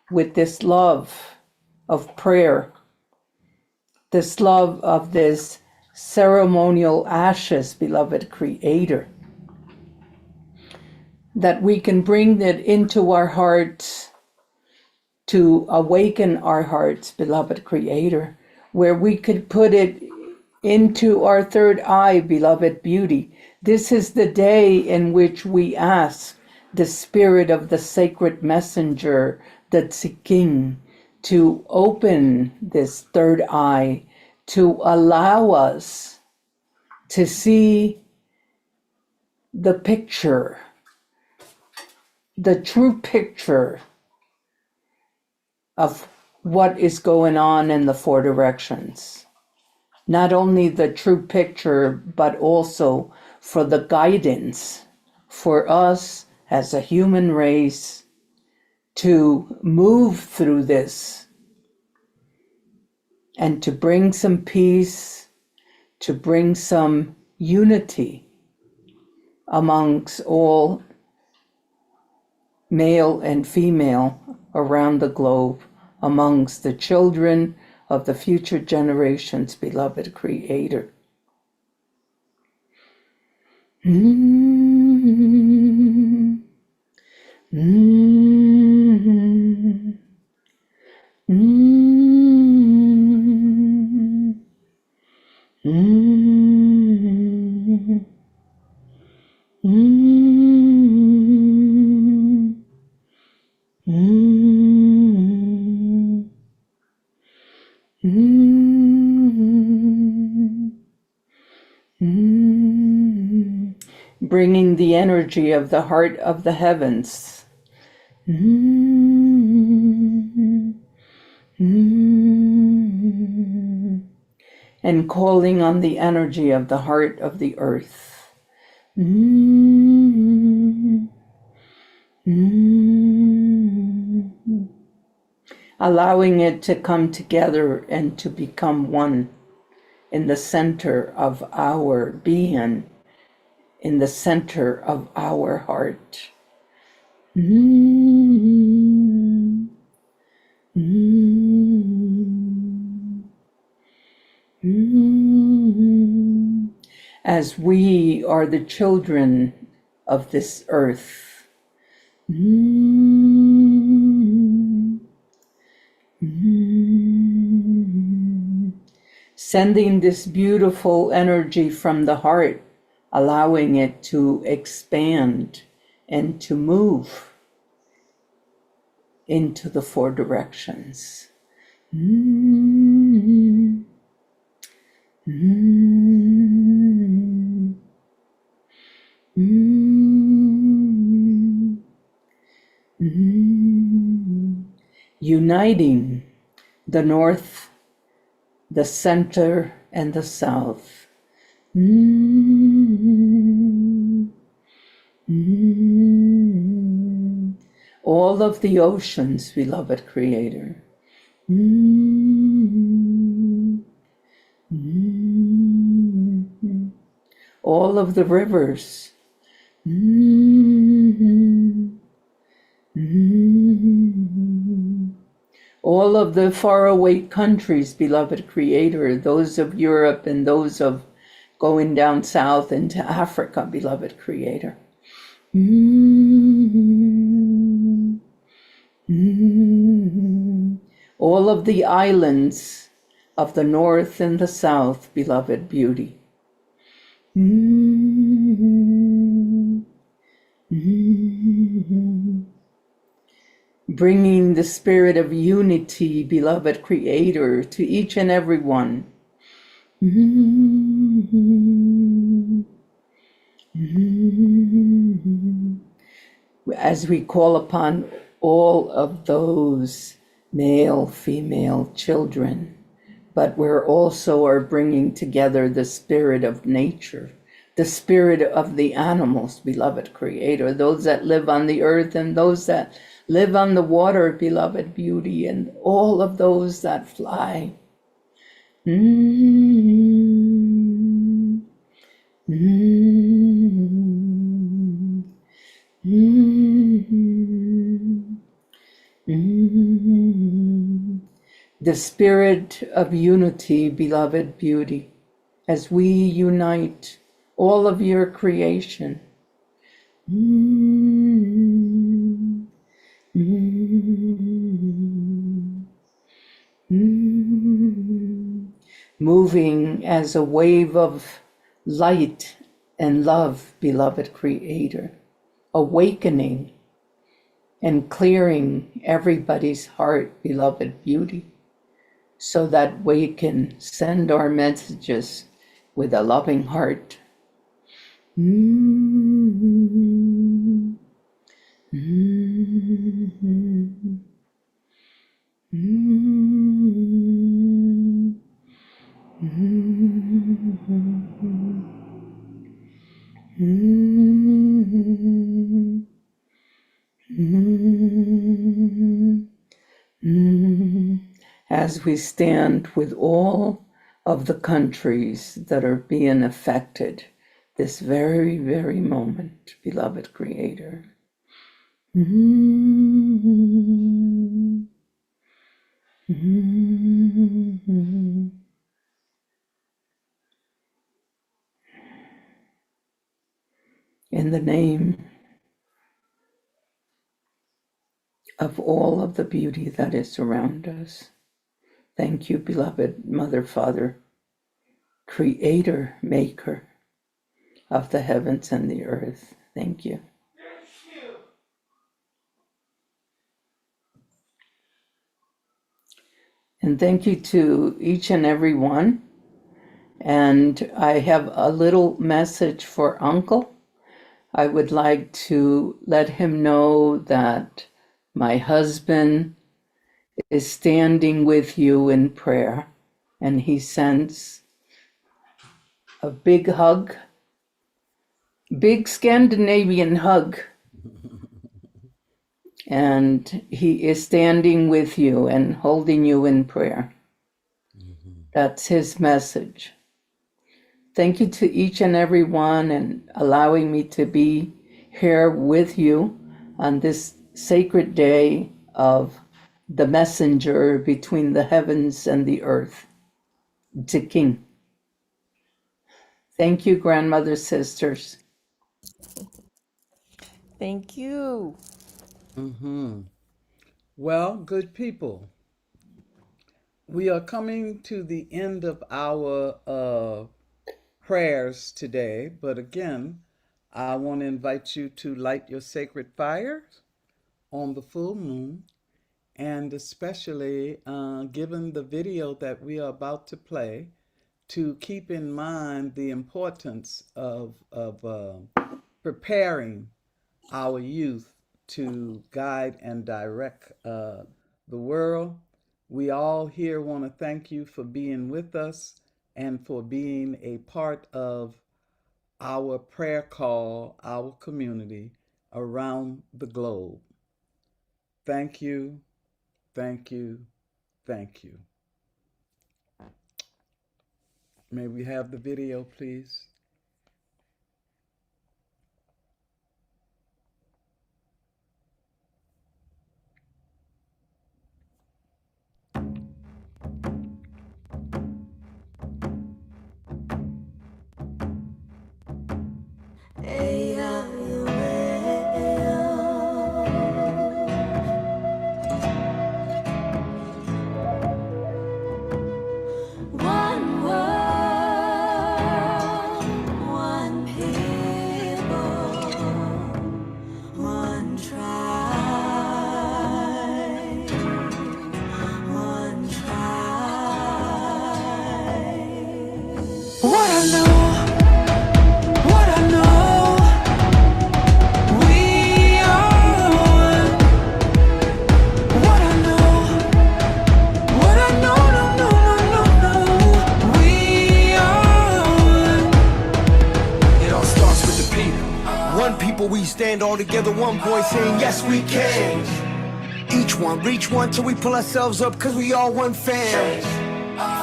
S8: with this love of prayer, this love of this ceremonial ashes, beloved Creator, that we can bring it into our hearts to awaken our hearts, beloved Creator, where we could put it into our third eye, beloved Beauty. This is the day in which we ask the spirit of the sacred messenger, the King, to open this third eye, to allow us to see the picture, the true picture of what is going on in the four directions. Not only the true picture, but also for the guidance for us as a human race to move through this and to bring some peace, to bring some unity amongst all male and female around the globe, amongst the children of the future generations, beloved Creator. Mm-hmm. Mm-hmm. Mm-hmm. Mm-hmm. Mm-hmm. Mm-hmm. Mm-hmm. Mm-hmm. Bringing the energy of the heart of the heavens. Mm-hmm. Mm-hmm. And calling on the energy of the heart of the earth. Mm-hmm. Mm-hmm. allowing it to come together and to become one in the center of our being, in the center of our heart. Mm-hmm. Mm-hmm. As we are the children of this earth. Mm-hmm. Mm-hmm. Sending this beautiful energy from the heart, allowing it to expand and to move into the four directions. Mm-hmm. Mm-hmm. Mm-hmm. Mm-hmm. Uniting the north, the center, and the south. Mm-hmm. Mm-hmm. All of the oceans, beloved Creator. Mm-hmm. Mm-hmm. All of the rivers. Mm-hmm. Mm-hmm. All of the faraway countries, beloved Creator, those of Europe and those of going down south into Africa, beloved Creator. Mm-hmm. Mm-hmm. All of the islands of the north and the south, beloved beauty. Mm-hmm. Mm-hmm. Bringing the spirit of unity, beloved Creator, to each and every one. Mm-hmm. Mm-hmm. As we call upon all of those male, female children, but we're also are bringing together the spirit of nature, the spirit of the animals, beloved Creator, those that live on the earth and those that live on the water, beloved beauty, and all of those that fly. Mm-hmm. Mm-hmm. Mm-hmm. Mm-hmm. The spirit of unity, beloved beauty, as we unite all of your creation. Mm-hmm. Mm-hmm. Mm-hmm. Moving as a wave of light and love, beloved Creator, awakening and clearing everybody's heart, beloved beauty, so that we can send our messages with a loving heart. Mm-hmm. Mm-hmm. Mm-hmm. Mm-hmm. Mm-hmm. As we stand with all of the countries that are being affected this very, very moment, beloved Creator. Mm-hmm. Mm-hmm. In the name of all of the beauty that is around us, thank you, beloved Mother, Father, Creator, Maker of the heavens and the earth. Thank you. And thank you to each and every one. And I have a little message for Uncle. I would like to let him know that my husband is standing with you in prayer, and he sends a big hug, big Scandinavian hug, and he is standing with you and holding you in prayer. That's his message. Thank you to each and every one and allowing me to be here with you on this sacred day of the messenger between the heavens and the earth, the King. Thank you, grandmother sisters.
S6: Thank you.
S1: Well, good people, we are coming to the end of our prayers today, but again, I want to invite you to light your sacred fires on the full moon, and especially given the video that we are about to play, to keep in mind the importance of preparing our youth to guide and direct the world. We all here want to thank you for being with us and for being a part of our prayer call, our community around the globe. Thank you, thank you, thank you. May we have the video, please?
S9: One world, one people, one tribe, one tribe. What I know, we are one. What I know, no, we are one.
S10: It all starts with the people. One people, we stand all together, one voice saying yes we can. Each one, reach one till we pull ourselves up, cause we all one fam.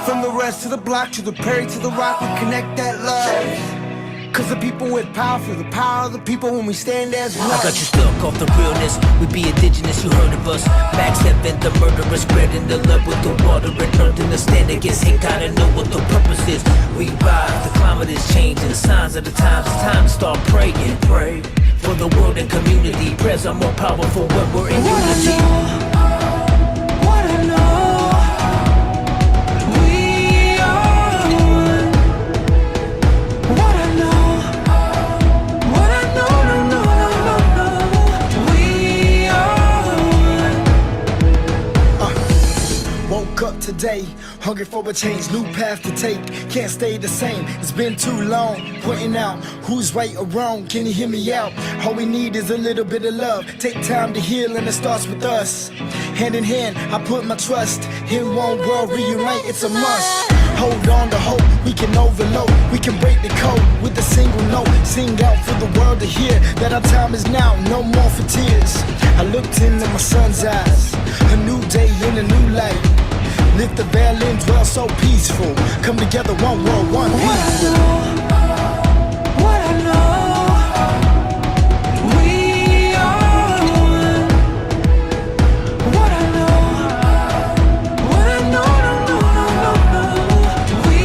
S10: From the rest of the block to the prairie to the rock, we connect that love. Cause the people with power feel the power of the people when we stand as one.
S11: I got you stuck off the realness. We be indigenous, you heard of us. Max Heaven, the murderer, spreading the love with the water and earth. And the stand against hate, gotta know what the purpose is. We rise, the climate is changing. Signs of the times, it's time to start praying. Pray for the world and community. Prayers are more powerful when we're in unity.
S9: What I know, we are one. What I know, no, we are one.
S10: Woke up today, hungry for a change, new path to take. Can't stay the same, it's been too long. Pointing out who's right or wrong, can you hear me out? All we need is a little bit of love. Take time to heal and it starts with us. Hand in hand, I put my trust. In one world, reunite, it's a must. Hold on to hope, we can overload. We can break the code with a single note. Sing out for the world to hear that our time is now, no more for tears. I looked into my son's eyes, a new day in a new light. Lift the veil and dwell so peaceful. Come together, one world, one people.
S9: What I know, we are one. What I know, no, we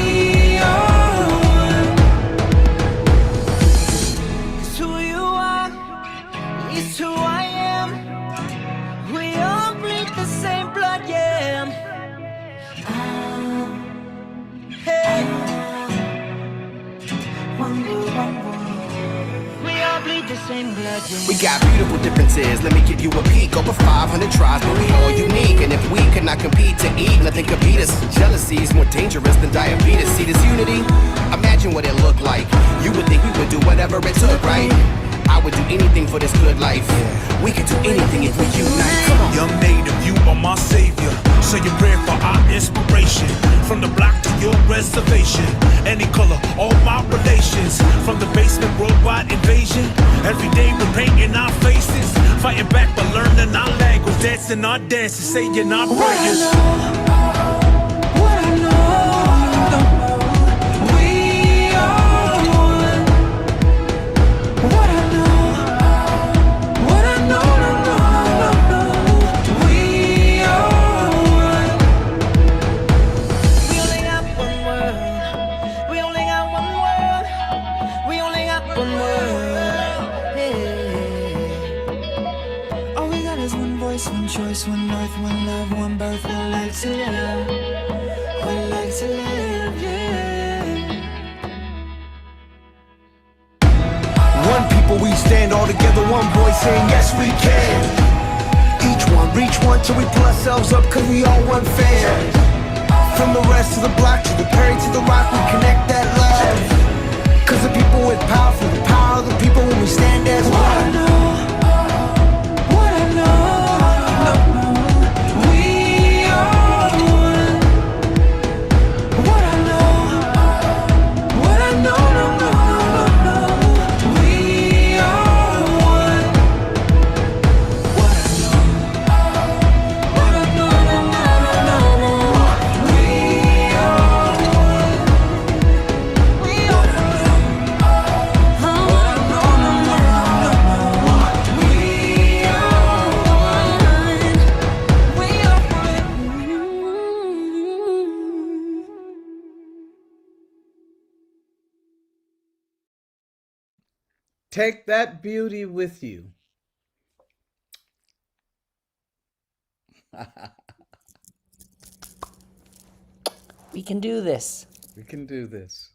S9: are one. It's who you are, it's who I am. We all bleed the same blood, yeah. Hey. We all bleed the same blood, yeah.
S10: We got beautiful differences, let me give you a peek. Over 500 tribes, but we all unique. And if we could not compete to eat, nothing could beat us. Jealousy is more dangerous than diabetes. See this unity? Imagine what it looked like. You would think we would do whatever it took, right? I would do anything for this good life. We could do anything if we unite. Come on.
S12: Young native, you are my savior. Say your prayer for our inspiration. From the block to your reservation. Any color, all my relations. From the basement, worldwide invasion. Every day we're painting our faces. Fighting back but learning our language, dancing our dances, saying our prayers.
S9: What I know, we are one. What I know, we are one. We only got one world. We only got one world. We only got one world. Hey. All we got is one voice, one choice, one earth, one love, one birth, one life to live. One life to live, yeah.
S10: One people we stand all together, one voice saying yes we can. Each one, reach one till we pull ourselves up, cause we all one fam. From the rest of the block to the Perry to the rock, we connect that love. Cause the people with power, for the power of the people when we stand as one.
S9: What I know, we are one. What I know, we are one. What I know, we are one. We are one. We are
S1: Take that beauty with you.
S6: We can do this.
S1: We can do this.